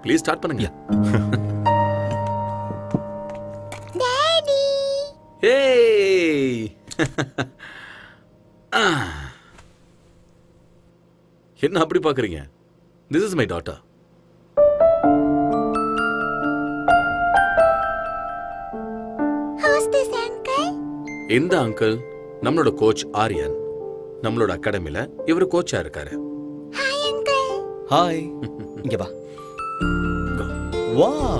ப்ளீஸ் ஸ்டார்ட் பண்ணுங்க. டாடி. ஏய். என்ன அப்படி பாக்குறீங்க? This is my daughter. Who's this uncle? இந்த அங்கிள் நம்மளோட கோச் ஆரியன். நம்மளோட அகாடமில இவர் கோச்சா இருக்காரு. Hi uncle. ஹாய். இங்க வா. Wow!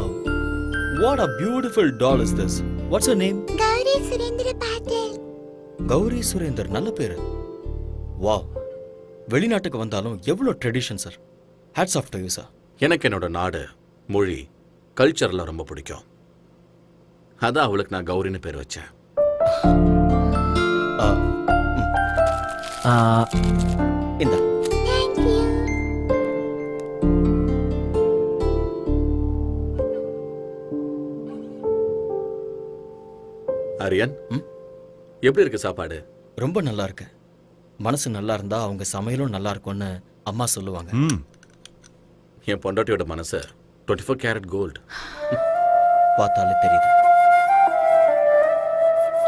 What a beautiful doll is this? What's her name? Gauri Surendra Patil. Gowri Surender. நல்ல பேரு. வாவ். வெளிநாட்டுக்கு வந்தாலும் எவ்வளவு tradition sir. Hats off to you sir. எனக்கு என்னோட நாடு, மொழி, கல்ச்சர்லாம் ரொம்ப பிடிக்கும். அதான் அவளுக்கு நான் கௌரின்னு பேர் வச்சேன். இந்த Thank you. ஆரியன், எப்படி இருக்கு சாப்பாடு? ரொம்ப நல்லா இருக்கு. மனசு நல்லா இருந்தா அவங்க சமையலும் நல்லா இருக்கும்னு அம்மா சொல்லுவாங்க. என் பொண்டாட்டியோட மனசு 24 கேரட் கோல்டு. பார்த்தாலே தெரியுது.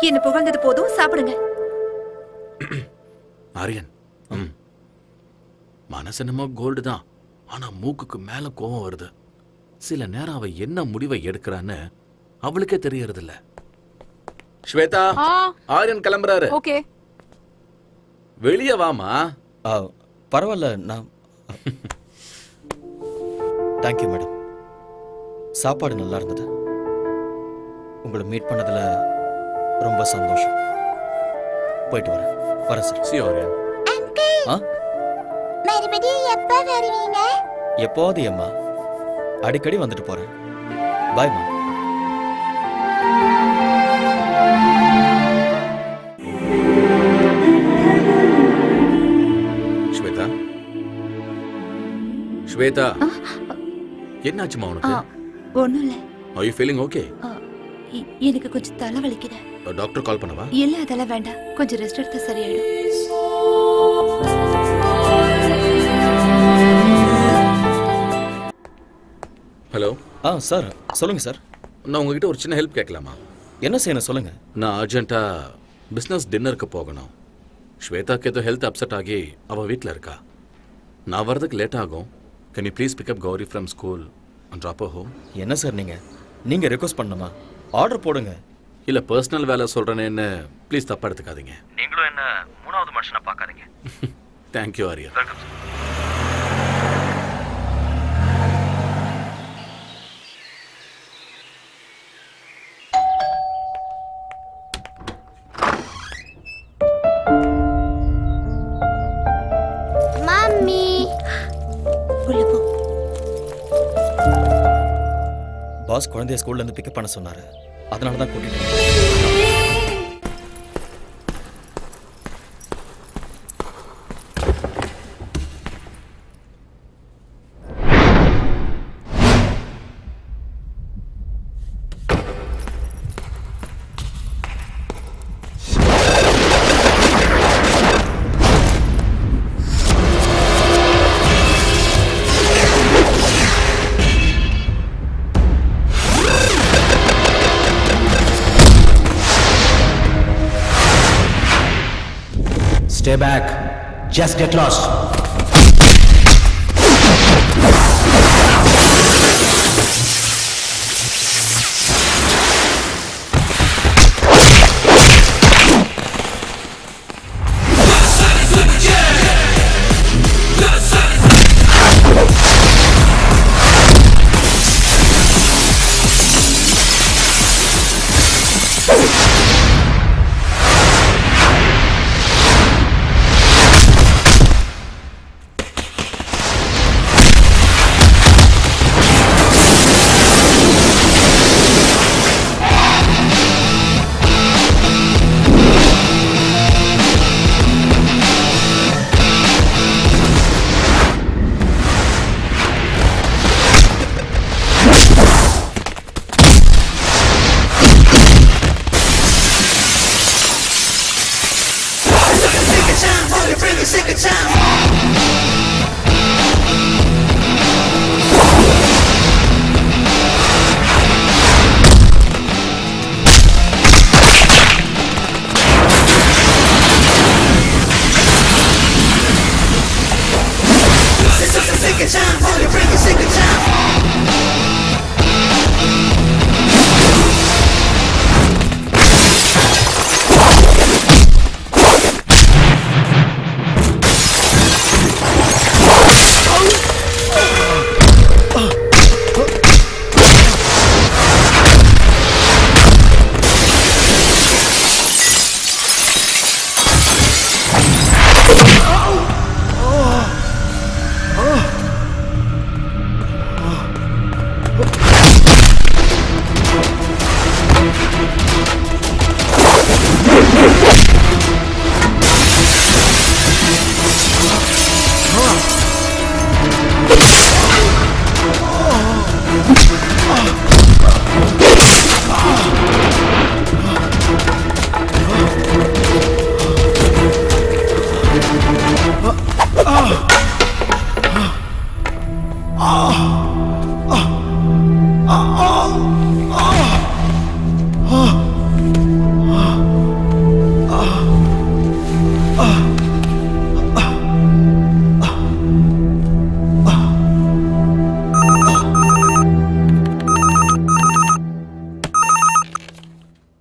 என்ன புகழ்ந்தது போதும், சாப்பிடுங்க. ஆரியன், மனசு என்னமோ கோல்டு தான், ஆனா மூக்குக்கு மேல கோவம் வருது. சில நேரம் அவ என்ன முடிவை எடுக்கிறான்னு அவளுக்கே தெரியறது இல்ல. ஸ்வேதா, ஆரியன் கிளம்புறாரு. ஓகே. வெளியே வாமா. பரவாயில்ல, நான் தேங்க்யூ மேடம். சாப்பாடு நல்லா இருந்தது. உங்களை மீட் பண்ணதுல ரொம்ப சந்தோஷம். போயிட்டு வரேன். வரேன் சார். சி ஆரியன். மறுபடியும் எப்ப வருவீங்க? எப்போது அம்மா, அடிக்கடி வந்துட்டு போறேன். பாய்மா. ஸ்வேதா, ஸ்வேதா, என்னாச்சுமா உனக்கு? ஒண்ணும் இல்ல. Are you feeling okay? எனக்கு கொஞ்சம் தலை வலிக்குது. டாக்டர் கால் பண்ணவா? இல்ல, அதெல்லாம் வேண்டாம். கொஞ்சம் ரெஸ்ட் எடுத்தா சரியாயிடும். ஹலோ. சார் சொல்லுங்க சார். நான் உங்ககிட்ட ஒரு சின்ன ஹெல்ப் கேட்கலாமா? என்ன செய்யணும் சொல்லுங்க. நான் அர்ஜென்ட்டா பிஸ்னஸ் டின்னருக்கு போகணும். ஸ்வேதாக்கு ஏதோ ஹெல்த் அப்செட் ஆகி அவள் வீட்டில் இருக்கா. நான் வரதுக்கு லேட் ஆகும். Can you please pick up Gauri from school and drop her home? என்ன சார் நீங்க ரெக்வஸ்ட் பண்ணணுமா? ஆர்டர் போடுங்க. இல்லை, பர்சனல் வேலை சொல்கிறேன்னு ப்ளீஸ் தப்பாக எடுத்துக்காதீங்க. நீங்களும் என்ன மூணாவது மனுஷனை பார்க்காதீங்க. தேங்க்யூ ஆரியா. மம்மி. உள்ள போ. பாஸ் குழந்தைய ஸ்கூல்ல இருந்து பிக்கப் பண்ண சொன்னாரு. அதனால தான் கூட்டிட்டு Stay back. Just get lost.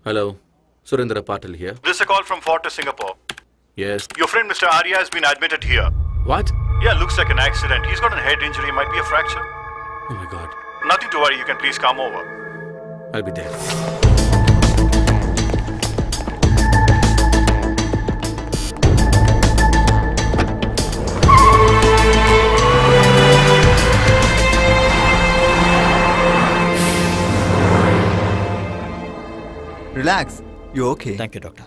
Hello, Surendra Patil here. This is a call from Fortis, Singapore. Yes. Your friend Mr. Arya has been admitted here. What? Yeah, looks like an accident. He's got a head injury, might be a fracture. Oh my God. Nothing to worry, you can please come over. I'll be there. Relax. You okay? Thank you, doctor.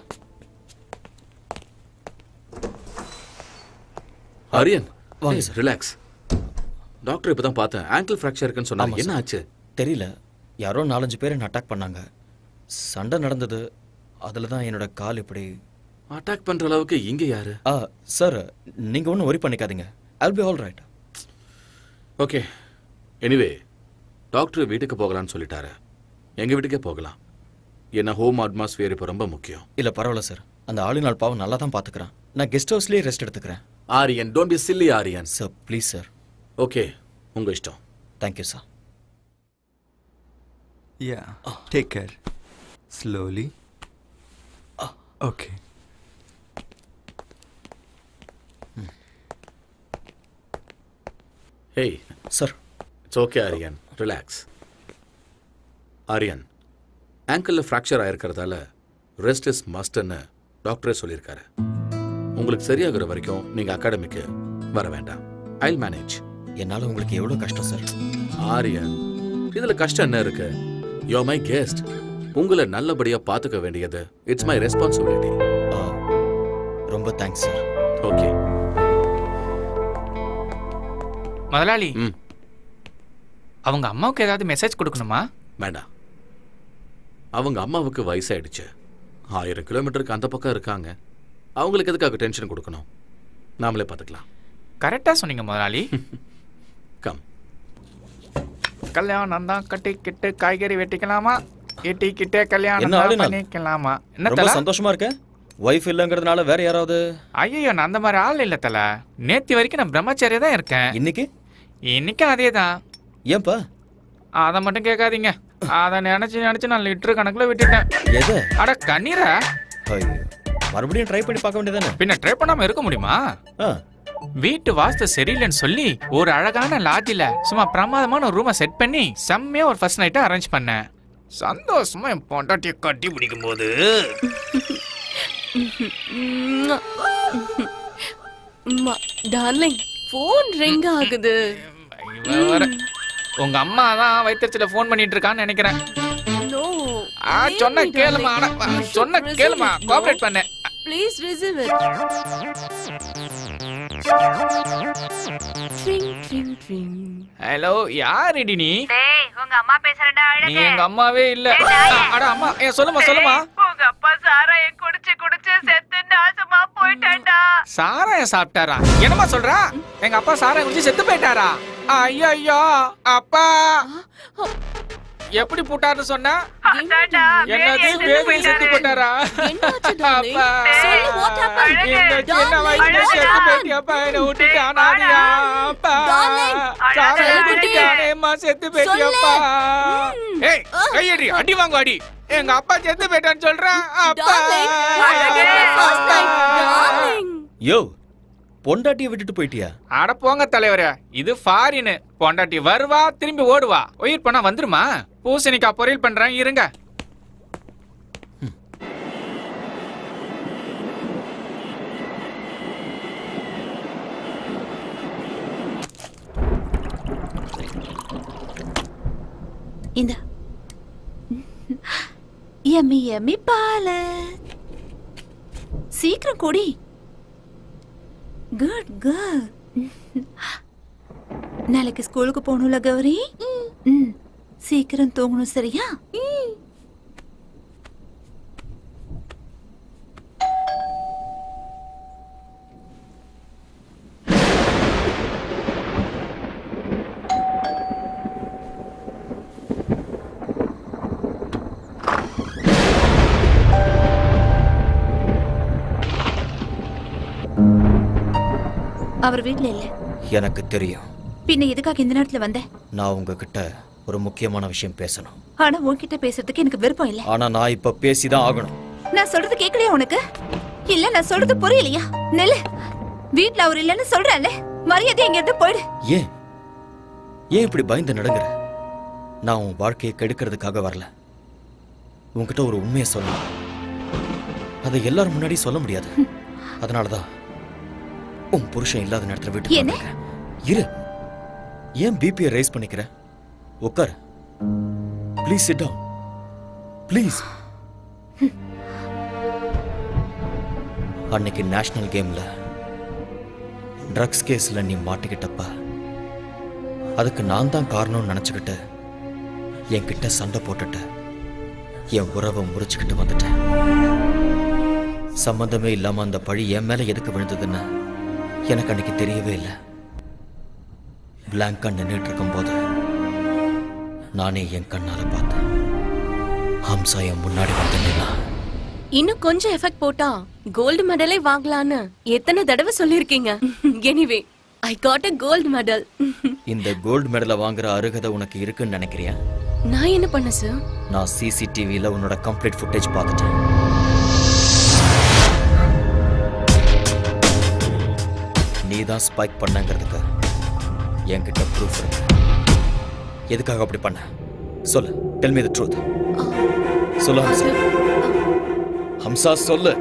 Aryan, வாங்க hey, sir. Relax. Doctor இப்பதான் பார்த்தேன். Angle fracture இருக்குன்னு சொன்னாங்க. என்ன ஆச்சு? தெரியல. யாரோ 4-5 பேர் என்ன அட்டாக் பண்ணாங்க. சண்டை நடந்தது. அதுல தான் என்னோட கால் இப்படி அட்டாக் பண்ற அளவுக்கு இங்க யாரு? சார், நீங்க ஒன்றும் worry பண்ணிக்காதீங்க. I'll be all right. Okay. Anyway, doctor வீட்டுக்கு போகலான்னு சொல்லிட்டாரு. எங்க வீட்டுக்கே போகலாம். என்ன ஹோம் அட்மாஸ்பியர் இப்போ ரொம்ப முக்கியம். இல்ல பரவாயில்ல சார். அந்த ஆளினால் பாவம் நல்லா தான் பாத்துக்கிறேன். நான் கெஸ்ட் ஹவுஸ்லயே ரெஸ்ட் எடுத்துக்கிறேன். Aryan, don't B chilli Aryan. Sir please sir. Okay, உங்க இஷ்டம். Thank you sir. Yeah. Take care. Slowly. Okay. Hey. Sir. It's okay, Aryan. Relax. Aryan, ankle fracture ஆயிருக்கிறதால ரெஸ்ட் இஸ் மஸ்ட்னு டாக்டரே சொல்லியிருக்காரு. உங்களுக்கு சரியாகிற வரைக்கும் நீங்க அகாடமிக்கு வர வேண்டாம். I'll manage. என்னால உங்களுக்கு எவ்வளவு கஷ்டம் சார். ஆரியன், இதுல கஷ்டம் என்ன இருக்கு? You're my guest. உங்களை நல்லபடியா பாத்துக்க வேண்டியது இட்ஸ் மை ரெஸ்பான்சிபிலிட்டி. ரொம்ப தேங்க்ஸ் சார். ஓகே. முதலாளி, அவங்க அம்மாவுக்கு ஏதாவது மெசேஜ் கொடுக்கணுமா? வேண்டாம். அவங்க அம்மாவுக்கு வயசாயிடுச்சு. 1000 கிலோமீட்டருக்கு அந்த பக்கம் இருக்காங்க. அவங்களுக்கு எதுக்காக டென்ஷன் கொடுக்கணும்? நாமளே பார்த்துக்கலாம். கரெக்டா சொன்னீங்க முதலாளி. கம். கல்யாணம் தான் கட்டிக்கிட்டு காய்கறி வெட்டிக்கலாமா? வெட்டிக்கிட்டே என்ன கல்யாணம் ஆளுநர்? பண்ணிக்கலாமா? என்ன ரொம்ப தல? சந்தோஷமா இருக்க? வைஃப் இல்லங்கிறதுனால வேற யாராவது? ஐயோ, நான் அந்த மாதிரி ஆள் இல்ல தல. நேத்து வரைக்கும் நான் பிரம்மச்சாரியா தான் இருக்கேன். இன்னைக்கும் அதே தான். ஏன்பா? அதை மட்டும் கேட்காதீங்க. அதை நினைச்சு நான் லிட்டர் கணக்குல விட்டுட்டேன். எது? அட கண்ணீரா? மறுபடியும் ட்ரை பண்ணி பார்க்க வேண்டியதானே? பின்ன ட்ரை பண்ணாம இருக்க முடியுமா? வீட்டு வாஸ்து சரியில்லைன்னு சொல்லி ஒரு அழகான லாட்ஜில சும்மா பிரமாதமான ஒரு ரூமை செட் பண்ணி செம்மையா ஒரு ஃபர்ஸ்ட் நைட்டை அரேஞ்ச் பண்ணேன். சந்தோஷமா என் பொண்டாட்டியை கட்டி பிடிக்கும் போது டார்லிங் போன் ரிங் ஆகுது. உங்க அம்மா தான் வைத்தியத்துல போன் பண்ணிட்டு இருக்கான்னு நினைக்கிறேன். சொன்ன கேளுமா, சொன்ன கேளுமா, கோஆபரேட் பண்ணு. Please receive it. ஹலோ, யாருடி நீ? டேய், உங்க அம்மா பேசுறடா. நீ எங்க அம்மாவே இல்ல. அட அம்மா, சொல்லுமா. உங்க அப்பா சாராயம் குடிச்சு செத்து நாசமா போயிட்டான்டா. சாராயம் சாப்பிட்டாரா? என்னமா சொல்றா? எங்க அப்பா சாராயம் குடிச்சு செத்து போயிட்டாரா? ஐயோ, அப்பா எப்படி போட்டாருன்னு சொன்னா? என்னது வேதியை செத்து போட்டாரா? அப்பா இந்த சின்ன வயசுல செத்து போயிட்டியாப்பா, என்னை விட்டுட்டு அனாதையா? அப்பா சாராயம் குடிக்கானேம்மா செத்து போயிட்டியாப்பா? ஏய், கையடி, அடி வாங்க அடி. எங்க அப்பா செத்து போயிட்டான்னு சொல்றான். அப்பா யோ, பொண்டாட்டியை விட்டுட்டு போயிட்டியா? அட போங்க தலைவரே, இது ஃபாரின். பொண்டாட்டி வருவா, திரும்பி ஓடுவா. உயிர் பண்ணா வந்துருமா? பூசணிக்கா பொரியல் பண்றேன், இருங்க. இந்த யம்மி யம்மி பால் சீக்கிரம் குடி. Good good. நாளைக்கு ஸ்கூலுக்கு போகணும்ல கௌரி? சீக்கிரம் தூங்கணும், சரியா? அவர் வீட்ல இல்ல. எனக்கு தெரியும். பின்ன எதுக்காக இந்த நேரத்துல வந்த? நான் உங்ககிட்ட ஒரு முக்கியமான விஷயம் பேசணும். ஆனா உன்கிட்ட பேசுறதுக்கு எனக்கு விருப்பம் இல்ல. ஆனா நான் இப்ப பேசிதான் ஆகணும். நான் சொல்றது கேட்கலையா உனக்கு? இல்ல நான் சொல்றது புரியலையா? நெல்லு, வீட்ல அவர் இல்லன்னு சொல்றல, மரியாதை எங்க இருந்து போயிடு. ஏன் இப்படி பயந்து நடங்குற? நான் உன் வாழ்க்கையை கெடுக்கிறதுக்காக வரல. உன்கிட்ட ஒரு உண்மையை சொல்லணும். அதை எல்லாரும் முன்னாடி சொல்ல முடியாது. அதனாலதான் உன் புருஷன் இல்லாத நேரத்துல வீட்டுக்கு வந்திருக்கேன். இரு, ஏன் பிபியை ரைஸ் பண்ணிக்கிற? உட்கார். Please sit down. ப்ளீஸ். அன்னைக்கு நேஷனல் கேம்ல ட்ரக்ஸ் கேஸ்ல நீ மாட்டிக்கிட்டப்ப அதுக்கு நான் தான் காரணம்னு நினைச்சுக்கிட்டு என்கிட்ட சண்டை போட்டுட்டு என் உறவை முறிச்சுக்கிட்டு வந்துட்டேன். சம்பந்தமே இல்லாம அந்த பழி என் மேல எதுக்கு விழுந்ததுன்னு எனக்கு அன்னைக்கு தெரியவே இல்லை. பிளாங்கா நின்றுட்டு இருக்கும் போது நானே என் கண்ணால பார்த்தேன். ஹம்சா என் முன்னாடி வந்து நின்னா. இன்னும் கொஞ்சம் எஃபெக்ட் போட்டா கோல்டு மெடலே வாங்கலான்னு எத்தனை தடவை சொல்லிருக்கீங்க. Anyway I got a gold medal. இந்த கோல்டு மெடலை வாங்குற அருகதை உனக்கு இருக்குன்னு நினைக்கிறியா? நான் என்ன பண்ண சார்? நான் சிசிடிவில உன்னோட கம்ப்ளீட் ஃபுட்டேஜ் பார்த்துட்டேன். நீ தான் ஸ்பைக் பண்ணங்கிறதுக்கு என்கிட்ட ப்ரூஃப் இருக்கு. எதுக்காக அப்படி பண்ண? சொல்லு. Tell me the truth. சொல்லு ஹம்சா. ஹம்சா சொல்லு.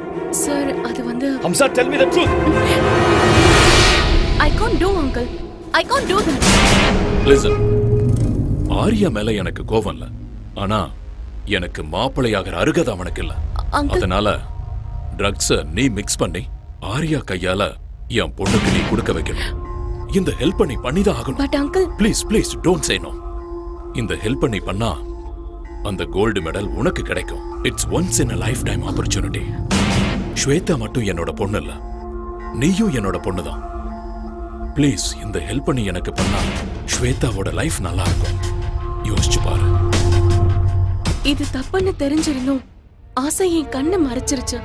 சார் அது வந்து Hamsa tell me the truth. I can't do uncle. I can't do that. Listen, Aarya மேல எனக்கு கோவம் இல்ல. ஆனா எனக்கு மாப்பிளையாகிற அருகதை அவனுக்கு இல்ல. அதனால ட்ரக்ஸ நீ மிக்ஸ் பண்ணி ஆரியா கையால என் பொண்ணுக்கு நீ கொடுக்க வைக்கணும். இந்த ஹெல்ப் பண்ணி பண்ணிதான் ஆகணும். But uncle please please don't say no. இந்த ஹெல்ப் பண்ணி பண்ணா அந்த கோல்டு மெடல் உனக்கு கிடைக்கும். It's once in a lifetime opportunity. Shweta மட்டும் என்னோட பொண்ணு இல்ல, நீயும் என்னோட பொண்ணுதான். ப்ளீஸ் இந்த ஹெல்ப் பண்ணி எனக்கு பண்ணா ஸ்வேதாவோட லைஃப் நல்லா இருக்கும். யோசிச்சு பாரு. இது தப்புன்னு தெரிஞ்சிருந்தோம் ஆசை என் கண்ணை மறைச்சிருச்சு.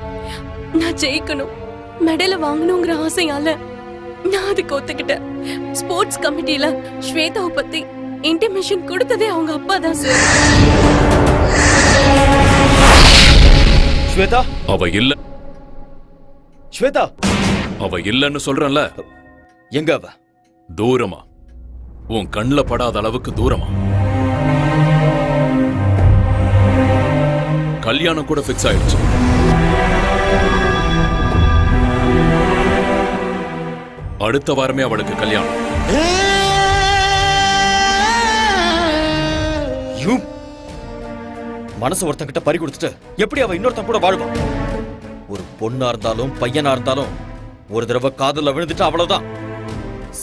நான் ஜெயிக்கணும், மெடலை வாங்கணுங்கிற ஆசையால நான் அதுக்கு ஒத்துக்கிட்டேன். ஸ்போர்ட்ஸ் கமிட்டில ஸ்வேதாவை பத்தி இன்டிமேஷன் கொடுத்ததே அவங்க அப்பா தான் சார். ஸ்வேதா அவ இல்ல. ஸ்வேதா அவ இல்லன்னு சொல்றேன்ல. எங்க அவ? தூரமா, உன் கண்ணுல படாத அளவுக்கு தூரமா. கல்யாணம் கூட ஃபிக்ஸ் ஆயிடுச்சு. அடுத்த வாரமே அவளுக்கு கல்யாணம். மனசு ஒருத்தங்கிட்ட பறி கொடுத்துட்டு எப்படி அவ இன்னொருத்தன் கூட வாழ்வான்? ஒரு பொண்ணா இருந்தாலும் பையனா இருந்தாலும் ஒரு தடவை காதல விழுந்துட்டு அவ்வளவுதான்.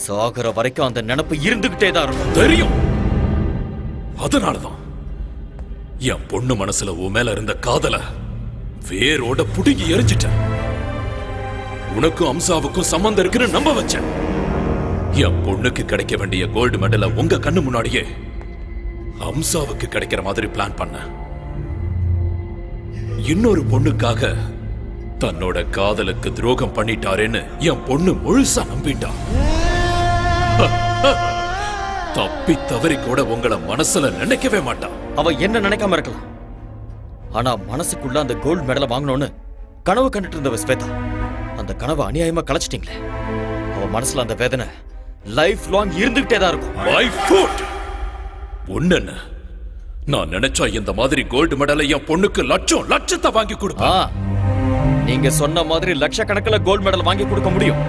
சாகர வரைக்கும் அந்த நினைப்பு இருந்துகிட்டே தான் இருக்கும். தெரியும். அதனாலதான் என் பொண்ணு மனசுல உன் மேல இருந்த காதல வேரோட புடுங்கி எரிஞ்சிட்ட. உனக்கும் அம்சாவுக்கும் சம்பந்தம் இருக்குன்னு நம்ப வச்சேன். என் பொண்ணுக்கு கிடைக்க வேண்டிய கோல்டு மெடலை உங்க கண்ணு முன்னாடியே அம்சாவுக்கு கிடைக்கிற மாதிரி பிளான் பண்ண. இன்னொரு பொண்ணுக்காக தன்னோட காதலுக்கு துரோகம் பண்ணிட்டாரேன்னு என் பொண்ணு முழுசா நம்பிட்டா. தப்பி தவறி கூட உங்களை மனசுல நினைக்கவே மாட்டான். அவ என்ன நினைக்காம இருக்கலாம், ஆனா மனசுக்குள்ள அந்த கோல்டு மெடலை வாங்கணும்னு கனவு கண்டுட்டு இருந்தவ ஸ்வேதா. அந்த கனவை அநியாயமா கலைச்சிட்டீங்களே. அவ மனசுல அந்த வேதனை லைஃப் லாங் இருந்துகிட்டே தான் இருக்கும். My foot. ஒண்ணு, நான் நினைச்சா இந்த மாதிரி கோல்டு மெடலை என் பொண்ணுக்கு லட்சத்தை வாங்கி கொடுப்பேன். நீங்க சொன்ன மாதிரி லட்சக்கணக்கில் கோல்டு மெடல் வாங்கி கொடுக்க முடியும்.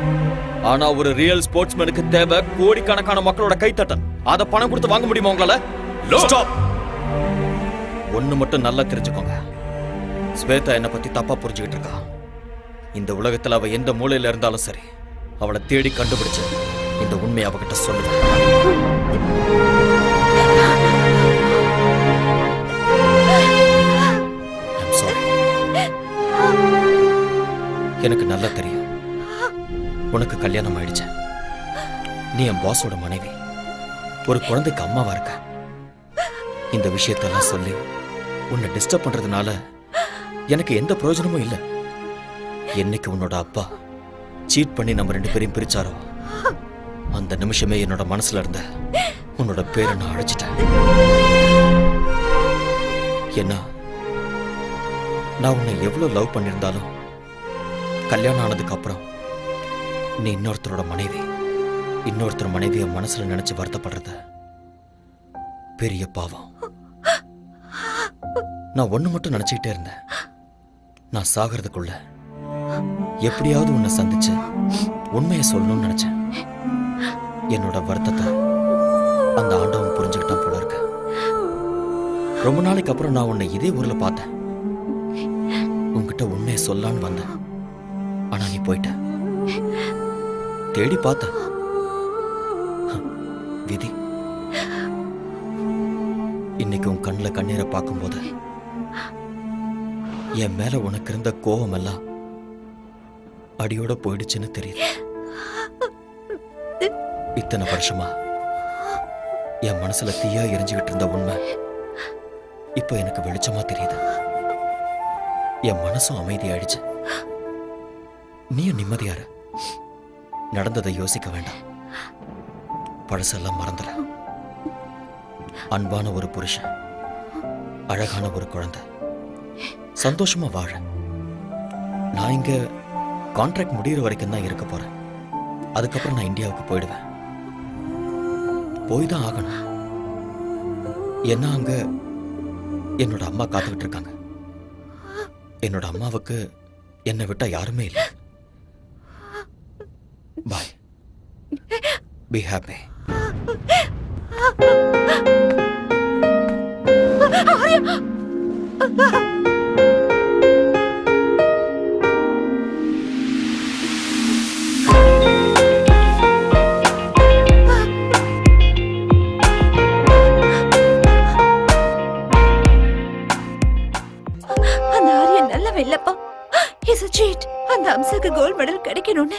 ஆனா ஒரு ரியல் ஸ்போர்ட்ஸ்மேனுக்கு தேவை கோடிக்கணக்கான மக்களோட கைத்தட்டல். அத பணம் கொடுத்து வாங்க முடியுமா உங்களால? ஸ்டாப். ஒண்ணு மட்டும் நல்லா தெரிஞ்சுக்கோங்க, ஸ்வேதா என்ன பத்தி தப்பா புரிஞ்சுக்கிட்டு இருக்கா. இந்த உலகத்துல அவ எந்த மூலையில இருந்தாலும் சரி, அவளை தேடி கண்டுபிடிச்சு இந்த உண்மையை அவகிட்ட சொல்லுவேன். எனக்கு நல்லா தெரியும் உனக்கு கல்யாணம் ஆயிடுச்சு. நீ என் பாஸோட மனைவி, ஒரு குழந்தைக்கு அம்மாவா இருக்க. இந்த விஷயத்தெல்லாம் சொல்லி உன்னை டிஸ்டர்ப் பண்றதுனால எனக்கு எந்த பிரயோஜனமும் இல்லை. என்னைக்கு உன்னோட அப்பா சீட் பண்ணி நம்ம 2 பேரையும் பிரிச்சாரோ அந்த நிமிஷமே என்னோட மனசுல இருந்த உன்னோட பேரை நான் அழைச்சிட்டேன். என்ன, நான் உன்னை எவ்வளவு லவ் பண்ணியிருந்தாலும் கல்யாணம் ஆனதுக்கு அப்புறம் நீ இன்னொருத்தரோட மனைவி, இன்னொருத்தர் மனைவிய மனசுல நினைச்சு வருத்தப்படுறது பெரிய பாவம். நான் ஒண்ணு மட்டும் நினைச்சுக்கிட்டே இருந்தேன், நான் சாகிறதுக்குள்ள எப்படியாவது உன்னை சந்திச்சு உண்மையை சொல்லணும்னு நினைச்சேன். என்னோட வருத்தத்தை அந்த ஆண்டவன் புரிஞ்சுக்கிட்டான் போல இருக்க. ரொம்ப நாளைக்கு அப்புறம் நான் உன்னை இதே ஊர்ல பார்த்தேன். உன்கிட்ட உண்மையை சொல்லான்னு வந்தேன், ஆனா நீ போயிட்ட. தேடி பார்த்த விதி. இன்னைக்கு உன் கண்ணில் கண்ணீரை பார்க்கும்போது என் மேல உனக்கு இருந்த கோபம் எல்லாம் அடியோட போயிடுச்சுன்னு தெரியுது. இத்தனை வருஷமா என் மனசுல தீயா எரிஞ்சுக்கிட்டு இருந்த உண்மை இப்போ எனக்கு வெளிச்சமா தெரியுது. என் மனசும் அமைதியாயிடுச்சு. நீயும் நிம்மதியாரு. நடந்ததை யோசிக்க வேண்டாம், பழசெல்லாம் மறந்துட. அன்பான ஒரு புருஷன், அழகான ஒரு குழந்தை, சந்தோஷமா வாழ. நான் இங்க கான்ட்ராக்ட் முடிகிற வரைக்கும் தான் இருக்க போறேன். அதுக்கப்புறம் நான் இந்தியாவுக்கு போயிடுவேன். போய் தான் ஆகணும். என்ன, அங்க என்னோட அம்மா காத்துக்கிட்டு இருக்காங்க. என்னோட அம்மாவுக்கு என்னை விட்டா யாருமே இல்லை. Bye. Be happy. அந்த ஆரியன் நல்ல வெள்ளப்பா. He's a cheat. அந்த அம்சாக்கு கோல்ட் மெடல் கிடைக்கணும்னு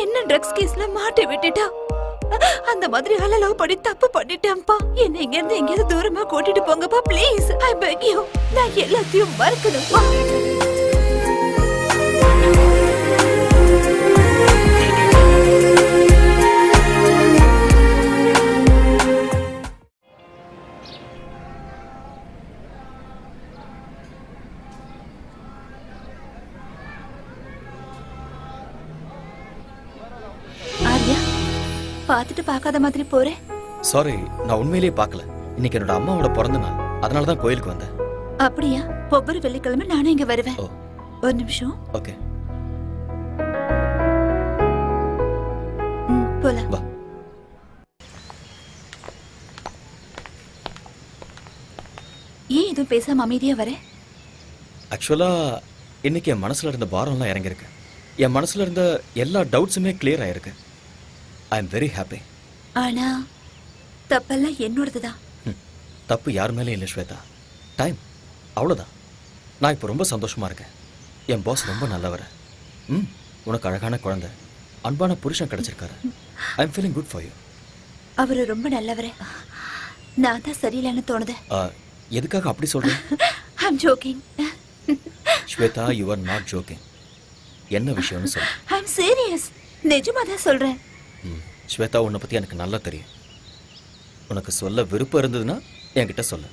என்ன ட்ரக்ஸ் கேஸ்ல மாட்டி விட்டுட்டா. அந்த மாதிரி ஆள லவ் பண்ணி தப்பு பண்ணிட்டேன்ப்பா. என்ன இங்க இருந்து எங்கேயாவது தூரமா கூட்டிட்டு போங்கப்பா ப்ளீஸ். I peg you. நான் எல்லாத்தையும் மறக்கணும்ப்பா. பாத்துட்டு பார்க்காத மாதிரி போறேன். சாரி, நான் உண்மையிலேயே பார்க்கல. இன்னைக்கு என்னோட அம்மாவோட பிறந்த நாள், அதனால தான் கோயிலுக்கு வந்தேன். அப்படியா? ஒவ்வொரு வெள்ளிக்கிழமை நானும் இங்க வருவேன். ஒரு நிமிஷம். ஓகே. போலாம். வா. ஏன் எதுவும் பேசாம அமைதியா வர? ஆக்சுவலா இன்னைக்கு என் மனசுல இருந்த பாரம்லாம் இறங்கிருக்கு. என் மனசுல இருந்த எல்லா டவுட்ஸுமே கிளியர் ஆயிருக்கு. I am very happy. ஆனா தப்பெல்லாம் என்னோடதுதான். தப்பு யார் மேலே இல்லை ஸ்வேதா. டைம், அவ்வளோதான். நான் இப்போ ரொம்ப சந்தோஷமா இருக்கேன். என் பாஸ் ரொம்ப நல்லவர். உனக்கு அழகான குழந்தை, அன்பான புருஷன் கிடைச்சிருக்காரு. I am feeling good for you. அவரு ரொம்ப நல்லவரே. நான் தான் சரியில்லைன்னு தோணுது. எதுக்காக அப்படி சொல்றேன்? I am joking. Shweta, you are not joking. என்ன விஷயம்னு சொல்லு. I am serious. நிஜமா தான் சொல்றேன். ஸ்வேதா, உன்னை பத்தி எனக்கு நல்லா தெரியும். உனக்கு சொல்ல விருப்பம் இருந்ததுன்னா என்கிட்ட சொல்லு,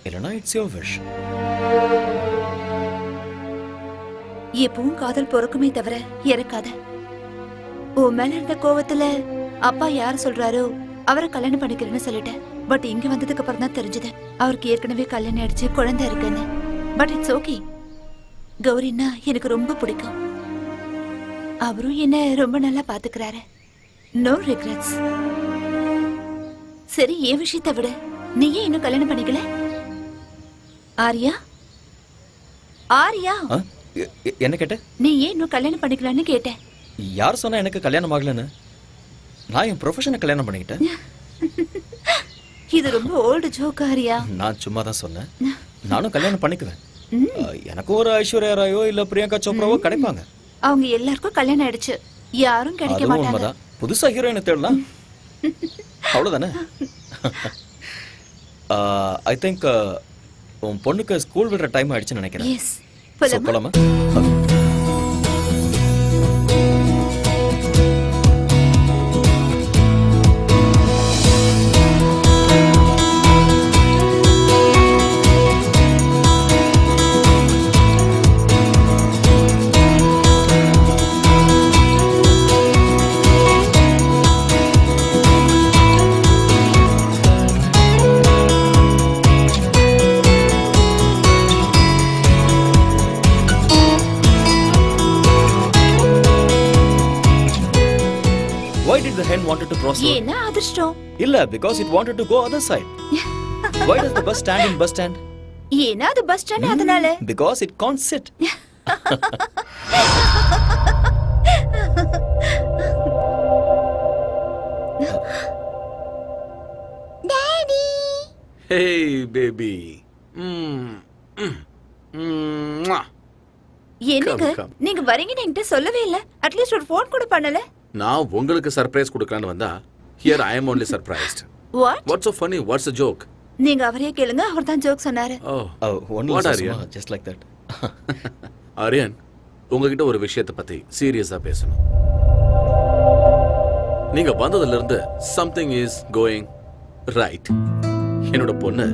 இல்லைனா இட்ஸ் யுவர் விஷ். எப்பவும் காதல் பொறுக்குமே தவிர இறக்காத. உன் மேல இருந்த கோவத்துல அப்பா யார் சொல்றாரோ அவரை கல்யாணம் பண்ணிக்கிறேன்னு சொல்லிட்டேன். பட் இங்க வந்ததுக்கு அப்புறம் தான் தெரிஞ்சது அவருக்கு ஏற்கனவே கல்யாணம் ஆயிடுச்சு, குழந்தை இருக்குன்னு. But it's okay. கௌரின்னா எனக்கு ரொம்ப பிடிக்கும். அவரும் என்ன ரொம்ப நல்லா பாத்துக்கிறாரு. No regrets. சரி, என் விஷயத்தை விட நீ ஏன் இன்னும் கல்யாணம் பண்ணிக்கல? ஆரியா, ஆரியா, என்ன கேட்ட? நீ ஏன் இன்னும் கல்யாணம் பண்ணிக்கலான்னு கேட்டேன். யார் சொன்னா எனக்கு கல்யாணம் ஆகலன்னு? நான் என் ப்ரொஃபஷனை கல்யாணம் பண்ணிக்கிட்டேன். இது ரொம்ப ஓல்டு ஜோக் ஆரியா. நான் சும்மா தான் சொன்னேன். நானும் கல்யாணம் பண்ணிக்குவேன். எனக்கு ஒரு ஐஸ்வர்யா ராயோ இல்ல பிரியங்கா சோப்ராவோ கிடைப்பாங்க. அவங்க எல்லாருக்கும் கல்யாணம் ஆயிடுச்சு, யாரும் கிடைக்க மாட்டாங்க. புதுசா ஹீரோயினை தேடலாம், அவ்வளவுதானே? ஐ திங்க் உன் பொண்ணுக்கு ஸ்கூல் விடுற டைம் ஆயிடுச்சுன்னு நினைக்கிறேன். எஸ், போலாமா? Why did the hen wanted to cross road? ஏன்னா அதிர்ஷ்டம். இல்ல, because it wanted to go other side. Why does the bus stand in bus stand? ஏன்னா அது பஸ் ஸ்டாண்ட், அதனால. Because it can't sit. Daddy. Hey baby. என்னங்க நீங்க வரீங்கன்னு என்கிட்ட சொல்லவே இல்ல. அட்லீஸ்ட் ஒரு ஃபோன் கூட பண்ணல. நான் உங்களுக்கு சர்ப்ரைஸ் கொடுக்கலான்னு வந்தா, here I am only surprised. What? What's so funny? What's the joke? நீங்க அவரே கேளுங்க, அவர் தான் ஜோக் சொன்னாரு. What are you? Just like that. Aryan, உங்ககிட்ட ஒரு விஷயத்தை பத்தி சீரியஸா பேசணும். நீங்க வந்ததுல இருந்து something is going right. என்னோட பொண்ணு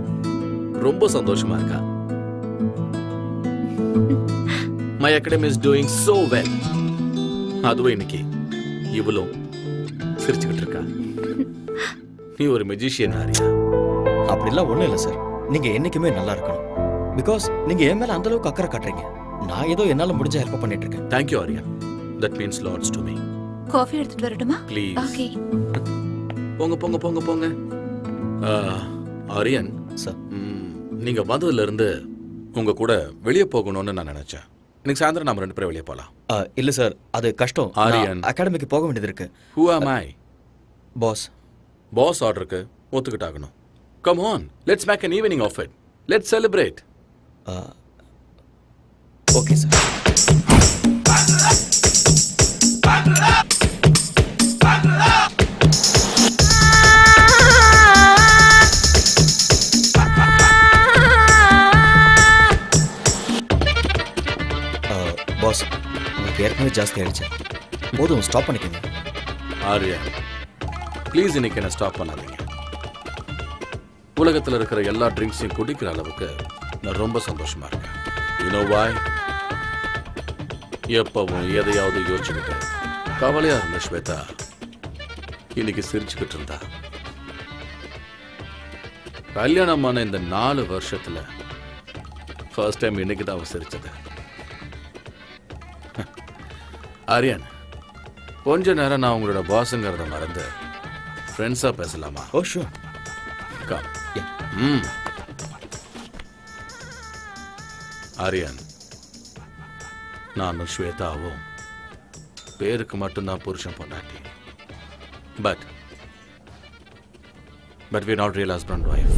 ரொம்ப சந்தோஷமா இருக்கா. My academy is doing so well. அதுவும் இன்னைக்கு இவளும் சிரிச்சுக்கிட்டு இருக்கா. நீ ஒரு மெஜிஷியன் ஆரியா. அப்படிலாம் ஒண்ணும் இல்ல சார். நீங்க என்னைக்குமே நல்லா இருக்கணும். பிகாஸ் நீங்க என் மேல அந்த அளவுக்கு அக்கறை காட்டுறீங்க. நான் ஏதோ என்னால முடிஞ்ச ஹெல்ப் பண்ணிட்டு இருக்கேன். Thank you Aarya. That means lots to me. Coffee எடுத்துட்டு வரட்டுமா? Please. ஓகே. போங்க போங்க போங்க போங்க. ஆரியன் சார், நீங்க வந்ததுல இருந்து உங்க கூட வெளியே போகணும்னு நான் நினைச்சேன். இன்னைக்கு சாயந்தரம் நாம ரெண்டு பேரும் வெளியே போலாம். இல்ல சார், அது கஷ்டம். ஆரியன், அகாடமிக்கு போக வேண்டியது இருக்கு. Who am I? Boss. Boss ஆர்டருக்கு ஒத்துக்கிட்டாகணும். Come on, let's make an evening of it. Let's celebrate. Okay sir. ரொம்பவே ஜாஸ்தி ஆயிடுச்சு. போதும், ஸ்டாப் பண்ணிக்கங்க. ஆர்யா, ப்ளீஸ் இன்னைக்கு என்ன ஸ்டாப் பண்ணாதீங்க. உலகத்தில் இருக்கிற எல்லா ட்ரிங்க்ஸையும் குடிக்கிற அளவுக்கு நான் ரொம்ப சந்தோஷமா இருக்கேன். யூ நோ வாய்? எப்பவும் எதையாவது யோசிச்சுக்கிட்டு கவலையா இருந்த ஸ்வேதா இன்னைக்கு சிரிச்சுக்கிட்டு இருந்தா. கல்யாணமான இந்த 4 வருஷத்துல ஃபர்ஸ்ட் டைம் இன்னைக்கு தான் அவ சிரிச்சது. ஆரியன், கொஞ்ச நேரம் நான் உங்களோட பாஸுங்கிறத மறந்து ஃப்ரெண்ட்ஸா பேசலாமா? ஓ ஷூர். கம். ஆரியன், நானும் ஸ்வேதாவும் பேருக்கு மட்டும்தான் புருஷன் பொண்டாட்டி. But we're not real husband and wife.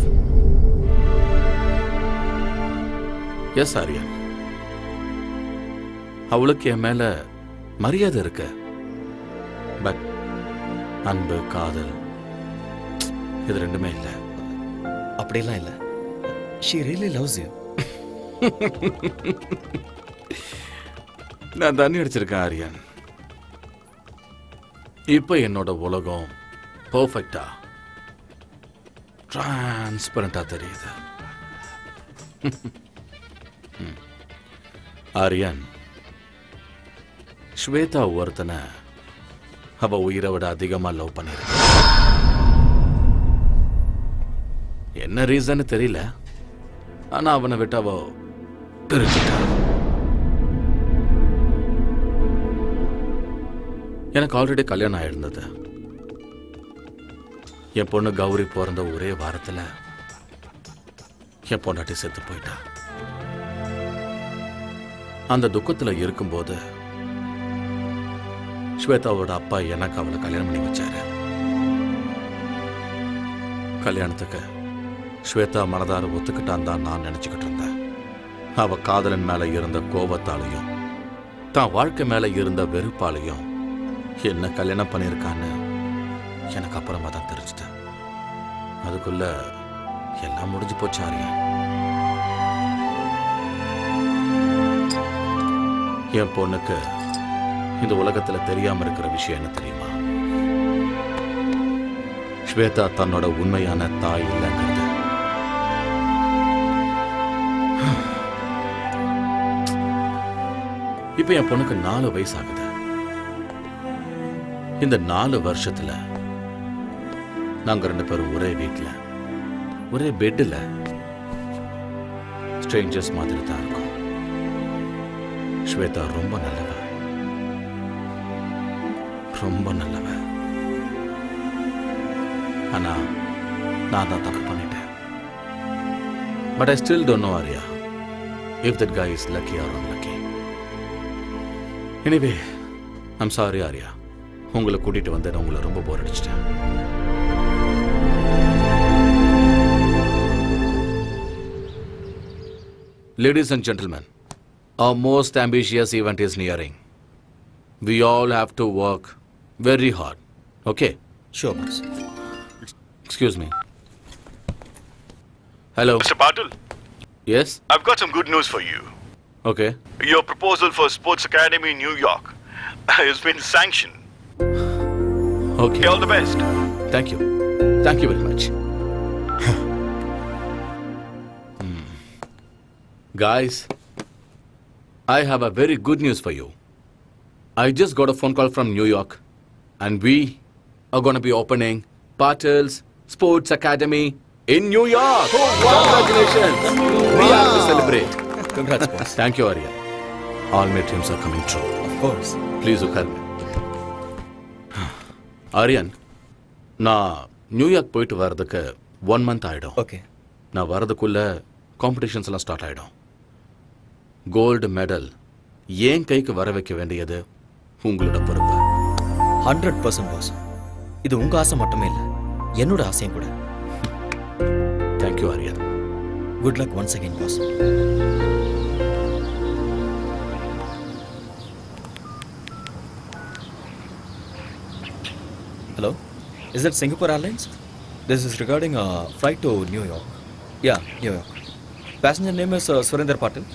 Yes Aryan, அவளுக்கு என் மேல மரியாதை இருக்கு. பட் அன்பு, காதல் இது ரெண்டுமே இல்லை. அப்படியெல்லாம் இல்லை. she really loves you. நான் தண்ணி அடிச்சிருக்கேன் ஆரியன். இப்ப என்னோட உலகம் பர்ஃபெக்டா டிரான்ஸ்பரண்டா தெரியுது. ஆரியன், ஸ்வேதா ஒருத்தனை அவ உயிரை விட அதிகமா லவ் பண்ணிருக்க. என்ன ரீசன் தெரியல, ஆனா அவனை விட்டு அவ பிரிச்சுட்டா. எனக்கு ஆல்ரெடி கல்யாணம் ஆயிருந்தது. என் பொண்ணு கௌரி பிறந்த ஒரே வாரத்துல என் பொண்டாட்டி செத்து போயிட்டா. அந்த துக்கத்துல இருக்கும்போது ஸ்வேதாவோட அப்பா எனக்கு அவளை கல்யாணம் பண்ணி வச்சாரு. கல்யாணத்துக்கு ஸ்வேதா மனதார ஒத்துக்கிட்டான் தான் நான் நினைச்சுக்கிட்டு இருந்தேன். அவ காதலன் மேல இருந்த கோபத்தாலையும் தான் வாழ்க்கை மேல இருந்த வெறுப்பாலையும் என்ன கல்யாணம் பண்ணியிருக்கான்னு எனக்கு அப்புறமா தான் தெரிஞ்சுது. அதுக்குள்ள எல்லாம் முடிஞ்சு போச்சு ஆரியன். என் பொண்ணுக்கு இந்த உலகத்துல தெரியாம இருக்கிற விஷயம் என்ன தெரியுமா? ஸ்வேதா தன்னோட உண்மையான தாய் இல்லைங்கிறது. இப்ப என் பொண்ணுக்கு 4 வயசு ஆகுது. இந்த 4 வருஷத்துல நாங்க 2 பேரும் ஒரே வீட்டுல, ஒரே பெட்ல ஸ்ட்ரேஞ்சர்ஸ் மாதிரி தான் இருக்கோம். ஸ்வேதா ரொம்ப நல்லவ, ரொம்ப நல்லவ. ஆனா நான் தான் தப்பு பண்ணிட்டேன். But I still don't know Arya if that guy is lucky or unlucky. Anyway, I'm sorry Arya, உங்களை கூட்டிட்டு வந்து நான் உங்களை ரொம்ப போர் அடிச்சிட்டேன். Ladies and gentlemen, our most ambitious event is nearing. We all have to work very hard. Okay? Sure, boss. Excuse me. Hello. Mr. Patil? Yes? I've got some good news for you. Okay. Your proposal for Sports Academy in New York has been sanctioned. Okay. All the best. Thank you. Thank you very much. Guys, I have a very good news for you. I just got a phone call from New York, and we are going to be opening Patil's Sports Academy in New York. Congratulations. We have to celebrate. Congrats, boss. Thank you, Arya. All my dreams are coming true. Of course. Please look at me. Aryan, நான் New York போயிட்டு வர்றதுக்கு 1 month ஆயிடும். Okay. நான் வர்றதுக்குள்ள competitions எல்லாம் start ஆயிடும். Gold medal ஏன் கைக்கு வர வைக்க வேண்டியது உங்களோட பொறுப்பு. 100% பாஸ். இது உங்க ஆசை மட்டுமே இல்லை, என்னோட ஆசையும் கூட. Thank you Aryan. Good luck once again boss. Hello, is that Singapore Airlines? This is regarding a flight to New York. Yeah, New York. Passenger name is Surinder Patil.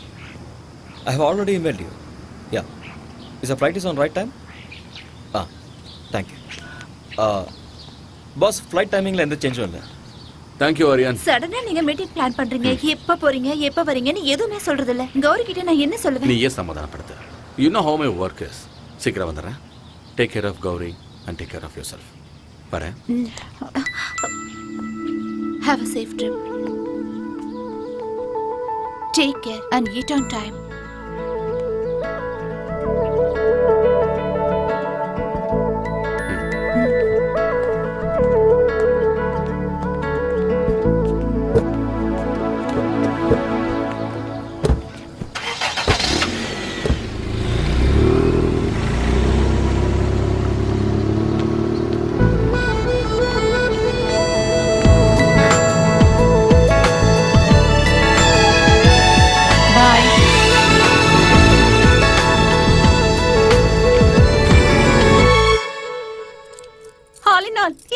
I have already emailed you. Yeah. Is the flight is on right time? Thank you. Boss, flight timingல எந்த சேஞ்சும் இல்ல. Thank you, Aryan. சடனா நீங்க meeting plan பண்றீங்க. எப்ப போறீங்க, எப்ப வரீங்கன்னு எதுவுமே சொல்றது இல்ல. கௌரி கிட்ட நான் என்ன சொல்லுவேன்? நீயே சமாதானப்படுத்து. You know how my work is. சீக்கிரம் வந்துறேன். Take care of Gauri and take care of yourself. வரேன். Have a safe trip. Take care and eat on time.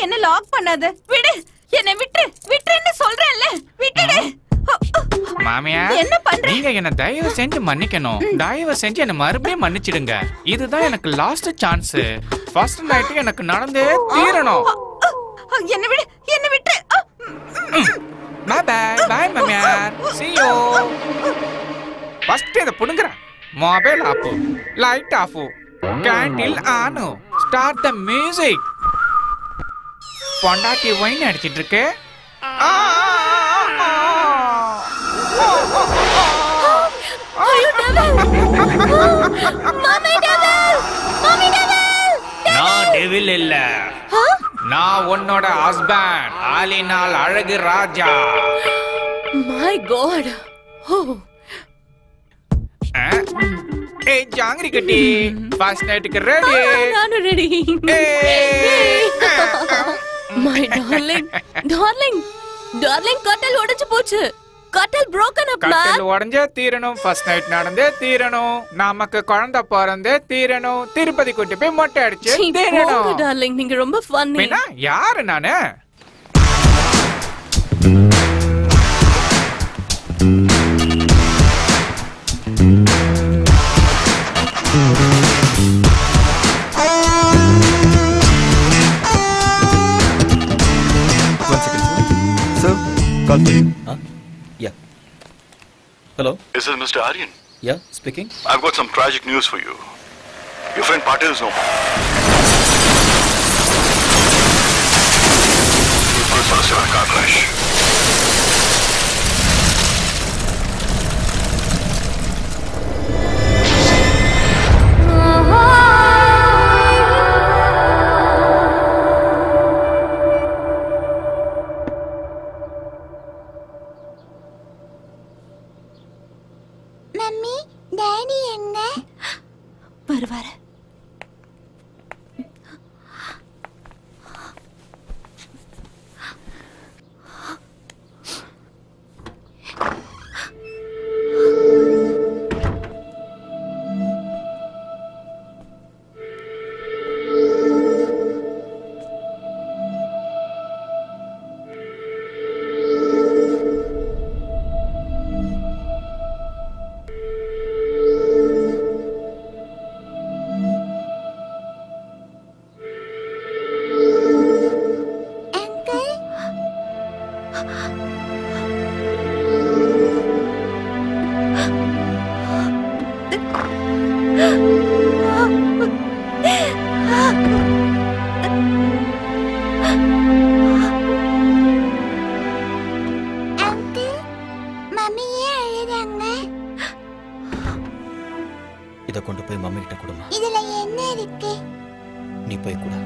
என்ன லாக் பண்ணாத. விடு. என்ன விட்டு. விட்டுன்னு சொல்றேன்ல. விட்டுடு. மாமியா என்ன பண்ற? நீங்க என்ன தயவு செஞ்சு மன்னிக்கணும். தயவு செஞ்சு என்ன மறுபடியும் மன்னிச்சிடுங்க. இதுதான் எனக்கு லாஸ்ட் சான்ஸ். ஃபர்ஸ்ட் நைட் எனக்கு நடந்தே தீரணும். என்ன விடு. என்ன விட்டு. பை பை பை மாமியா. see you. ஃபர்ஸ்ட் இத புடுங்கற. Mobile off. Light off. Candle on. Start the music. பொண்டாட்டி வைன் அடிச்சிட்டு இருக்கு. நான் டெவில் இல்ல. நான் உன்னோட ஹஸ்பண்ட். ஆலினால் அழகு ராஜா. My God. ஏய் ஜாங்கிரி கட்டி. ஃபர்ஸ்ட் நைட்டுக்கு ரெடி. நானும் ரெடி. My darling. Darling, கட்டல் உடைஞ்சு போச்சு. கட்டல் broken up man. கட்டல் உடைஞ்சே தீரணும். ஃபர்ஸ்ட் நைட் நடந்தே தீரணும். நமக்கு குழந்தை பிறந்தே தீரணும். திருப்பதி கூட்டி போய் மொட்டை அடிச்சு தீரணும். darling, நீங்க ரொம்ப funny. யாரு நானு? Call for you. Yeah. Hello? Is this Mr. Aryan? Yeah, speaking. I've got some tragic news for you. Your friend Patil is no more. He was in a car crash. இத கொண்டு போய் mummy கிட்ட கொடுமா. இதுல என்ன இருக்கு? நீ போய் கொடு.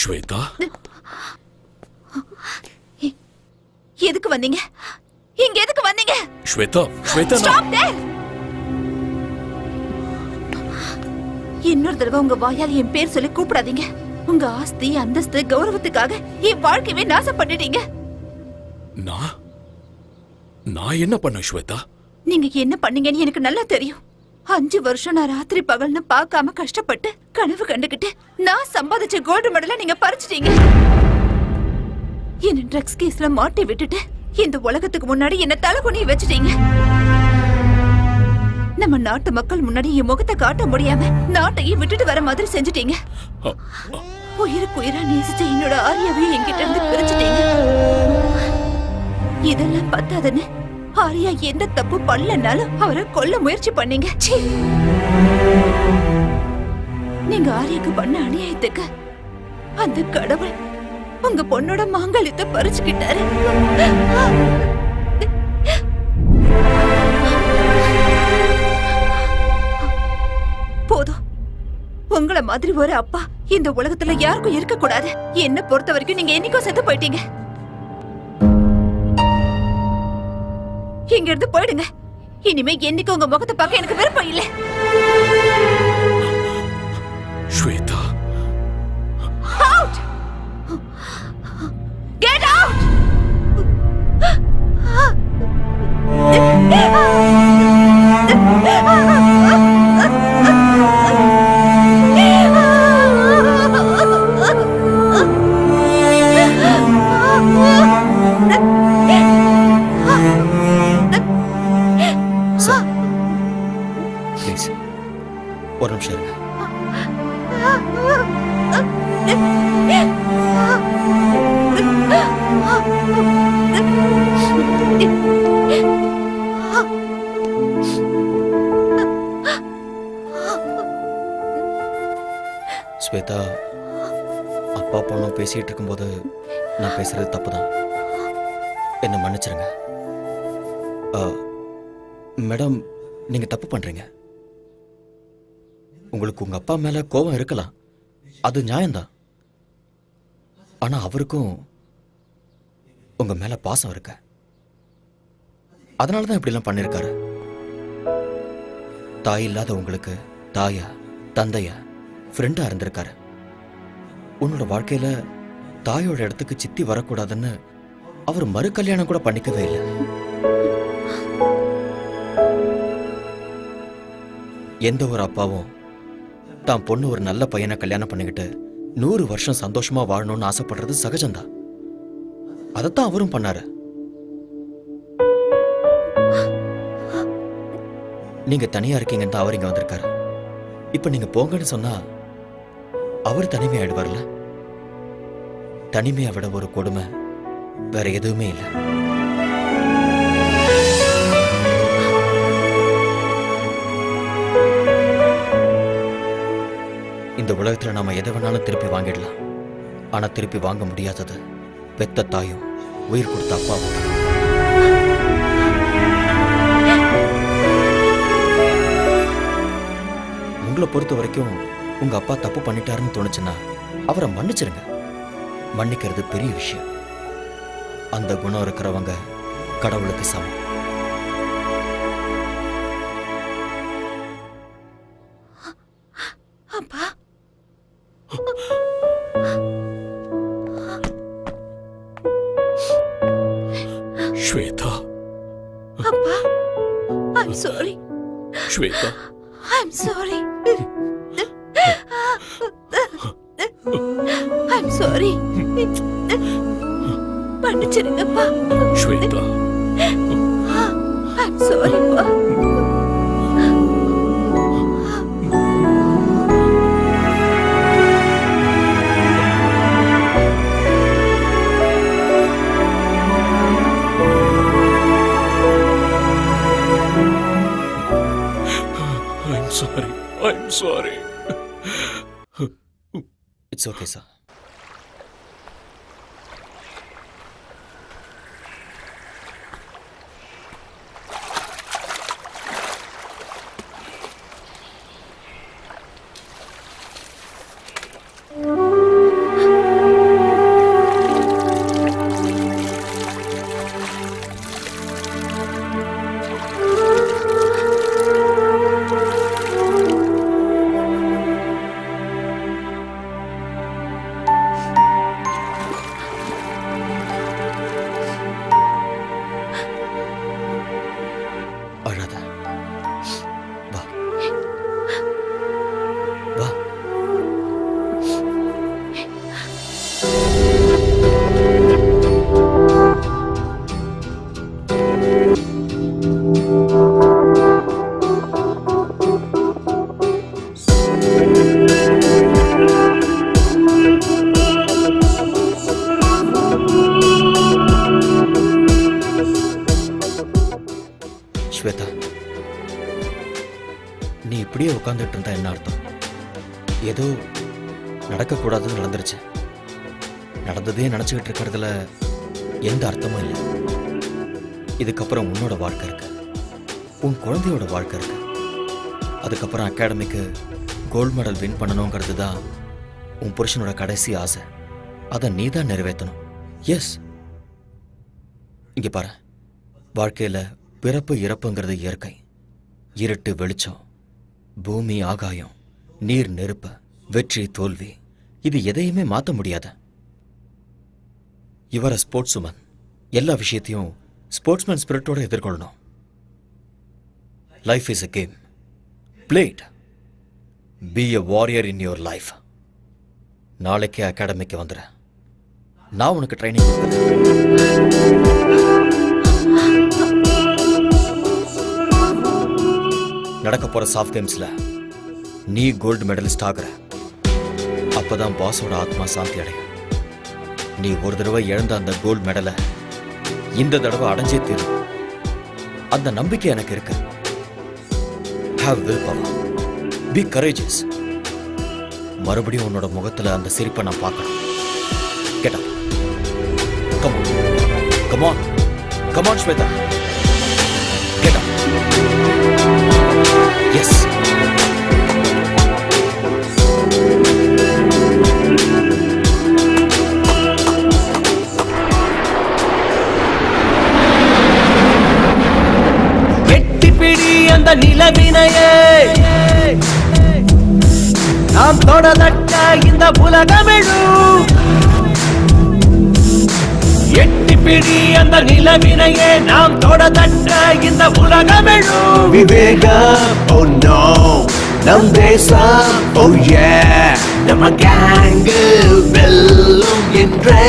श्वेता எதுக்கு வந்தீங்க? இங்க எதுக்கு வந்தீங்க? Shweta, Shweta, Stop there! இன்னொரு தடவை உங்க வாயால் என் பேர் சொல்லி கூப்பிடாதீங்க. உங்க ஆஸ்தி, அந்தஸ்து, கௌரவத்துக்காக என் வாழ்க்கையவே நாசம் பண்ணிட்டீங்க. நான் என்ன பண்ண ஸ்வேதா? நீங்க என்ன பண்ணீங்கன்னு எனக்கு நல்லா தெரியும். 5 வருஷம் நான் ராத்திரி பகல்னு பார்க்காம கஷ்டப்பட்டு கனவு கண்டுகிட்டு நான் சம்பாதிச்ச கோல்டு மெடலை நீங்க பறிச்சிட்டீங்க. என்ன ட்ரக்ஸ் கேஸ்ல மாட்டி விட்டுட்டு இந்த உலகத்துக்கு முன்னாடி என்ன தலைகுனிய வச்சுட்டீங்க. நம்ம நாட்டு மக்கள் முன்னாடி என் முகத்தை காட்ட முடியாம நாட்டையே விட்டுட்டு வர மாதிரி செஞ்சுட்டீங்க. உயிருக்கு உயிரா நேசிச்ச என்னோட ஆரியாவையும் என்கிட்ட இருந்து பிரிச்சுட்டீங்க. இதெல்லாம் பத்தாதுன்னு ஆரியா எந்த தப்பு பண்ணலனாலும் அவரை கொல்ல முயற்சி பண்ணீங்க. நீங்க ஆரியாக்கு பண்ண அநியாயத்துக்கு அந்த கடவுள் உங்க பொண்ணோட மாங்கல்யத்தை பறிச்சுக்கிட்டாரு. போதும். உங்களை மாதிரி ஒரு அப்பா இந்த உலகத்துல யாருக்கும் இருக்க கூடாது. என்ன பொறுத்த வரைக்கும் நீங்க என்னைக்கும் செத்து போயிட்டீங்க. இங்க இருந்து போயிடுங்க. இனிமே என்னைக்கு உங்க முகத்தை பார்க்க எனக்கு விருப்பம் இல்ல. Shweta, Out! Get out! Please ஒரு நிமிஷம் இருங்க. ஸ்வேதா, அப்பா பொண்ணும் பேசிட்டு இருக்கும்போது நான் பேசுறது தப்புதான். என்ன மன்னிச்சிருங்க. மேடம், நீங்க தப்பு பண்றீங்க. உங்களுக்கு உங்க அப்பா மேல கோபம் இருக்கலாம், அது நியாயம்தான். ஆனா அவருக்கும் உங்க மேல பாசம் இருக்கு. அதனாலதான் இப்படிலாம் பண்ணிருக்காரு. தாய் இல்லாத உங்களுக்கு தாயா, தந்தையா, ஃப்ரெண்டா இருந்திருக்காரு. உன்னோட வாழ்க்கையில தாயோட இடத்துக்கு சித்தி வரக்கூடாதுன்னு அவர் மறு கல்யாணம் கூட பண்ணிக்கவே இல்லை. எந்த ஒரு அப்பாவும் தான் பொண்ணு ஒரு நல்ல பையனை கல்யாணம் பண்ணிக்கிட்டு 100 வருஷம் சந்தோஷமா வாழணும்னு ஆசைப்படுறது சகஜம்தான். அதைத்தான் அவரும் பண்ணாரு. நீங்க தனியா இருக்கீங்கன்னு தான் அவர் இங்க வந்திருக்காரு. இப்ப நீங்க போங்கன்னு சொன்னா அவர் தனிமையாயிடுவார்ல. தனிமையை விட ஒரு கொடுமை வேற எதுவுமே இல்லை. இந்த உலகத்துல நாம எதை வேணாலும் திருப்பி வாங்கிடலாம். ஆனா திருப்பி வாங்க முடியாதது பெத்த தாயும் உயிர் கொடுத்த அப்பாவும். உங்களை பொறுத்த வரைக்கும் உங்க அப்பா தப்பு பண்ணிட்டாருன்னு தோணுச்சுன்னா அவரை மன்னிச்சிருங்க. மன்னிக்கிறது பெரிய விஷயம். அந்த குணம் இருக்கிறவங்க கடவுளுக்கு சமம். அப்பா, ஸ்வேதா, அப்பா, I'm sorry. Shweta, I'm sorry. I'm sorry. மன்னிச்சிருங்கப்பா. Shweta, I'm sorry, பா. I'm sorry. I'm sorry. It's okay, sir. நீ இப்படியே உட்காந்துட்டு இருந்தா என்ன அர்த்தம்? ஏதோ நடக்கக்கூடாதுன்னு நடந்துருச்சு. நடந்ததே நினைச்சுக்கிட்டு இருக்கிறதுல எந்த அர்த்தமும் இல்லை. இதுக்கப்புறம் உன்னோட வாழ்க்கை இருக்கு, உன் குழந்தையோட வாழ்க்கை இருக்கு. அதுக்கப்புறம் அகாடமிக்கு கோல்டு மெடல் வின் பண்ணணுங்கிறது தான் உன் புருஷனோட கடைசி ஆசை. அதை நீ தான் நிறைவேற்றணும். எஸ், இங்க பாரு, வாழ்க்கையில பிறப்பு இறப்புங்கிறது இயற்கை. இருட்டு வெளிச்சம், பூமி ஆகாயம், நீர் நெருப்பு, வெற்றி தோல்வி, இது எதையுமே மாற்ற முடியாத. இவர ஸ்போர்ட்ஸ் உமன், எல்லா விஷயத்தையும் ஸ்போர்ட்ஸ்மேன் ஸ்பிரிட்டோட எதிர்கொள்ளணும். Life is a game. Play it. Be a warrior in your life. நாளைக்கே அகாடமிக்கு வந்துரு. நான் உனக்கு ட்ரைனிங் நடக்க போற சாஃப்ட் கேம்ஸ்ல நீ கோல்டு மெடலிஸ்ட் ஆகுற. அப்பதான் பாஸோட ஆத்மா சாந்தி அடையும். நீ ஒரு தடவை இழந்த அந்த கோல்டு மெடலை இந்த தடவை அடைஞ்சே தீரும். அந்த நம்பிக்கை எனக்கு இருக்கு. Have willpower. Be courageous. மறுபடியும் உன்னோட முகத்துல அந்த சிரிப்பை நான் பார்க்கணும். Get up. Come on. Come on. Come on, Shweta. Get up. Yes. எட்டிப்பிடி அந்த நிலவினையே நாம் தொடதட்ட இந்த உலகமெழும். எட்டிப்பிடி அந்த நிலவினையே நாம் தொடதட்ட இந்த உலகமெழும். விவேகம், oh no, நம் தேசம், oh yeah, நம்ம கேங்கு வெல்லும் என்றே.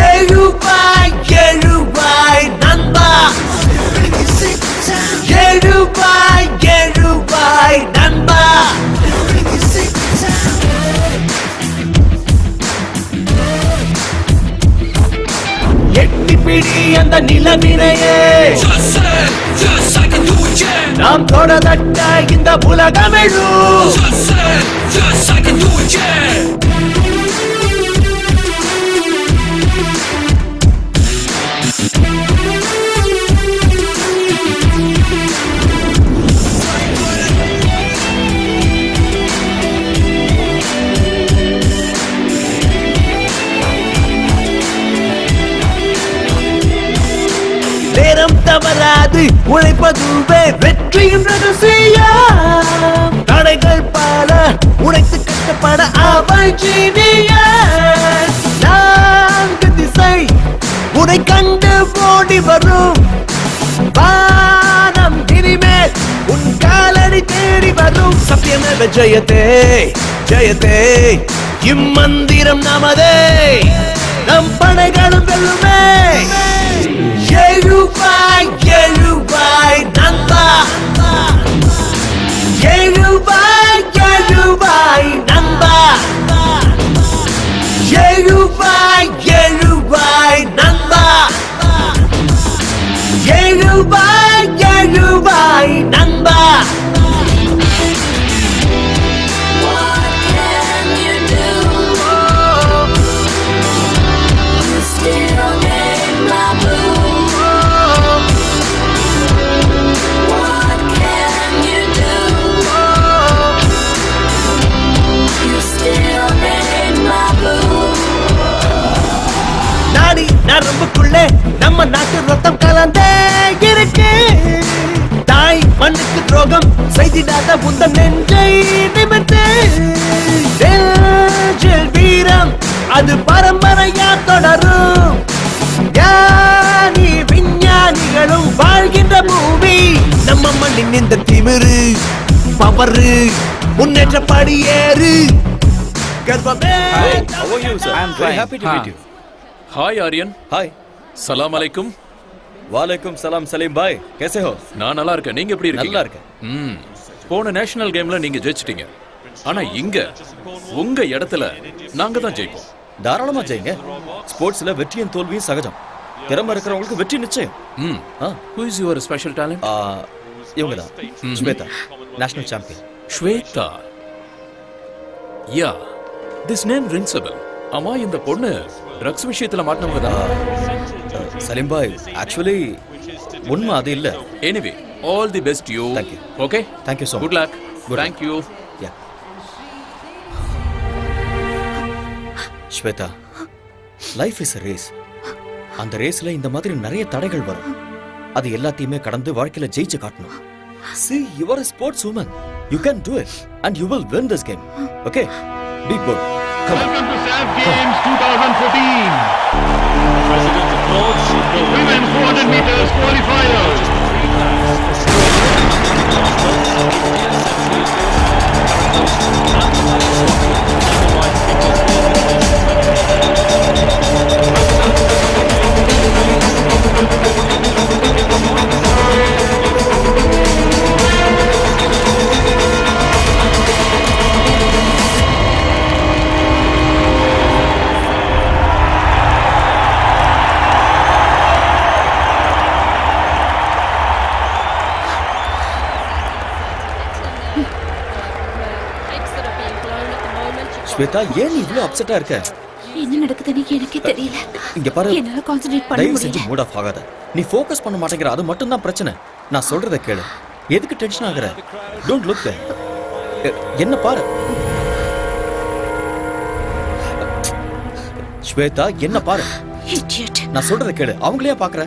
எழுவாய் எழுவாய் நண்பா, எழுவாய் எழுவாய் நண்பா. எட்டிப்பிடி அந்த நிலவினையே நாம் தொடதட்ட இந்த உலகமெழும். நேரம் தவறாது உழைப்பதுவே வெற்றியின் ரகசியம். தடைகள் பல உழைத்து கட்டப்பட அவள் ஜீனியஸ். நான்கு திசை உனை கண்டு ஓடி வரும். வானம் இனிமேல் உன் காலடி தேடி வரும். சத்தியமேவ ஜெயதே ஜெயதே, இம்மந்திரம் நமதே, நம் படைகளும் வெல்லுமே. எழுவாய் எழுவாய் நண்பா, எழுவாய் எழுவாய் நண்பா, எழுவாய் எழுவாய் நண்பா, எழுவாய் எழுவாய் நண்பா. நாடி நரம்புக்குள்ளே நம்ம நாட்டு ரத்தம் கலந்தே இருக்கு. தாய் மண்ணுக்கு துரோகம் செய்திடாத உந்தன் நெஞ்சை நிமிர்த்து. நெஞ்சில் வீரம் அது பரம்பரையா தொடரும். ஞானி விஞ்ஞானிகளும் வாழ்கின்ற பூமி நம்ம மண்ணின் இந்த திமிரு பவரு முன்னேற்ற படியேறு. கர்வமே. How are you, sir? I am very happy to meet you. हाय आर्यन. हाय. सलाम अलैकुम. वालेकुम सलाम सलीम भाई, कैसे हो? நான் நல்லா இருக்கேன். நீங்க எப்படி இருக்கீங்க? நல்லா இருக்கேன். போன நேஷனல் கேம்ல நீங்க ஜெயிச்சிட்டீங்க. ஆனா இங்க உங்க இடத்துல நாங்க தான் ஜெயிப்போம். தாராளமா ஜெயிங்க. ஸ்போர்ட்ஸ்ல வெற்றியும் தோல்வியும் சகஜம். திறமை இருக்கிறவங்களுக்கு வெற்றி நிச்சயம். Who is your special talent? இவங்க தான் Shweta, national champion. Shweta, yeah, this name rings a bell. ஆமா, இந்த பொண்ணு ட்ரக்ஸ் விஷயத்துல மாட்டினவங்க தான். சலீம் பாய், ஆக்சுவலி உண்மை அது இல்ல. Anyway, all the best you. Thank you. Okay, thank you so much. Good luck. Thank you. Yeah Shweta, life is a race. அந்த ரேஸ்ல இந்த மாதிரி நிறைய தடைகள் வரும். அது எல்லாத்தையுமே கடந்து வாழ்க்கையில ஜெயிச்சு காட்டணும். See, you are a sports woman. You can do it and you will win this game. Okay? Be good. Welcome to SAF Games 2014. President applauds the Women 400 meters qualifiers. Shweta, ஏன் நீ இவ்வளவு அப்செட்டா இருக்க? என்ன நடக்குதுன்னு எனக்கே தெரியல. இங்க பாரு, என்னால கான்சென்ட்ரேட் பண்ண தயவு முடியல. செஞ்சு மூட் ஆஃப் ஆகாத. நீ ஃபோக்கஸ் பண்ண மாட்டேங்கிற, அது மட்டும் தான் பிரச்சனை. நான் சொல்றத கேளு. எதுக்கு டென்ஷன் ஆகுற? Don't look there. என்ன பாரு ஸ்வேதா, என்ன பாரு. நான் சொல்றத கேளு. அவங்களே பாக்குற.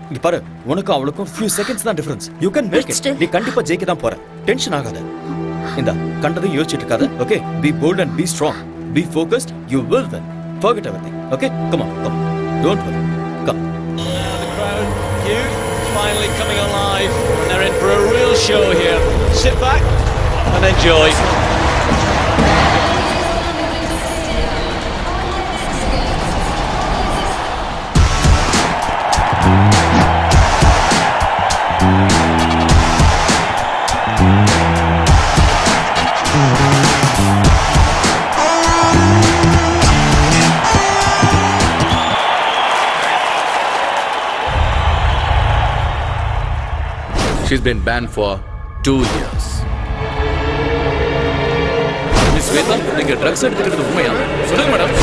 இங்க பாரு, உனக்கு அவளுக்கும் few seconds தான் difference. You can make it. நீ கண்டிப்பா ஜெயிக்க தான் போற. டென்ஷன் ஆகாத. இந்த கண்டதை யோசிச்சிட்டு இருக்காத. Okay? Be bold and be strong. Be focused. You will win. Forget everything. Okay? Come on. Come on. Don't worry. Come. The crowd, youth, finally coming alive. And they're in for a real show here. Sit back and enjoy. She's been banned for 2 years. Miss Shweta, நீங்க drugs எடுத்துக்கிறது உண்மையா? சொல்லுங்க madam.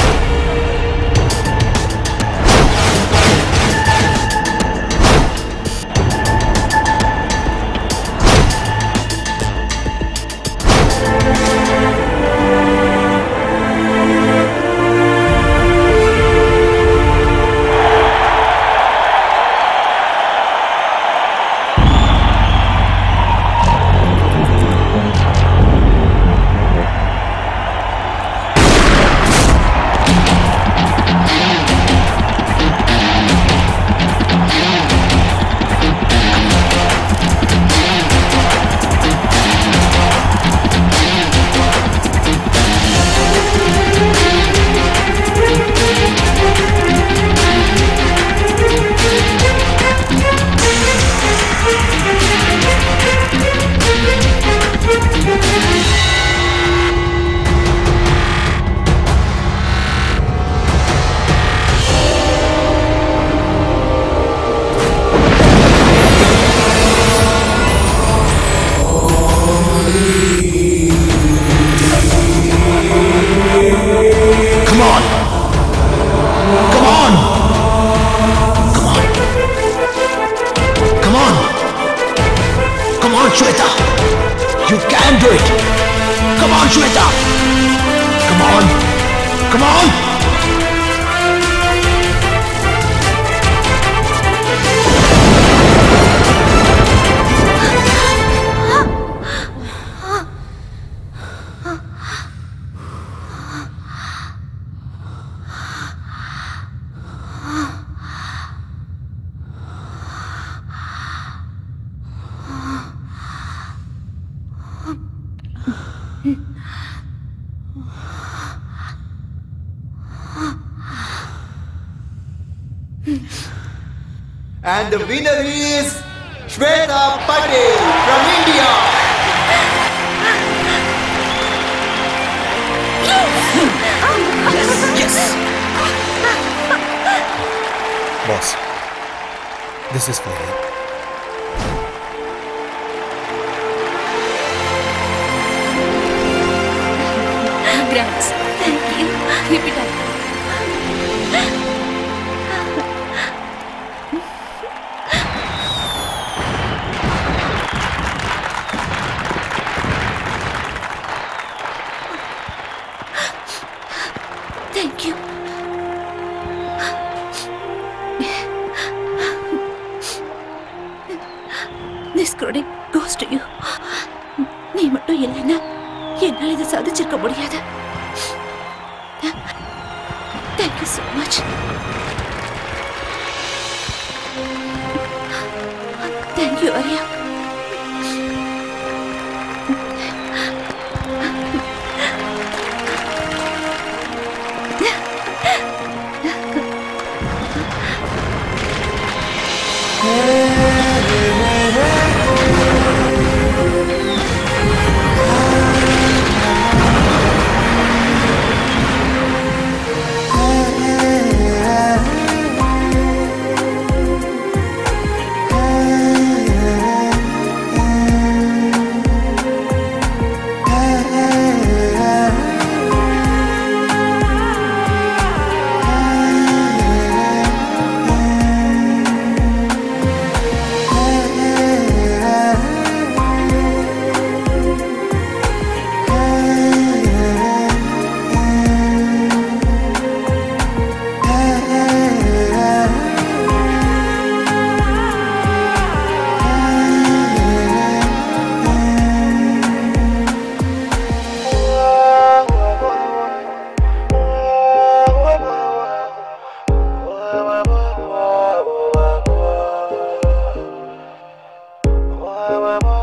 Shweta! You can do it! Come on, Shweta! Come on! Come on! And the winner is Shweta Patel from India. Yes. Boss, this is for you. Thanks. Thank you. Keep it up. Thank you. This credit goes to you. நீ மட்டும் இல்லைன்னா என்னால் இதை சாதிச்சிருக்க முடியாது. Thank you so much. Thank you, Arya. Wow.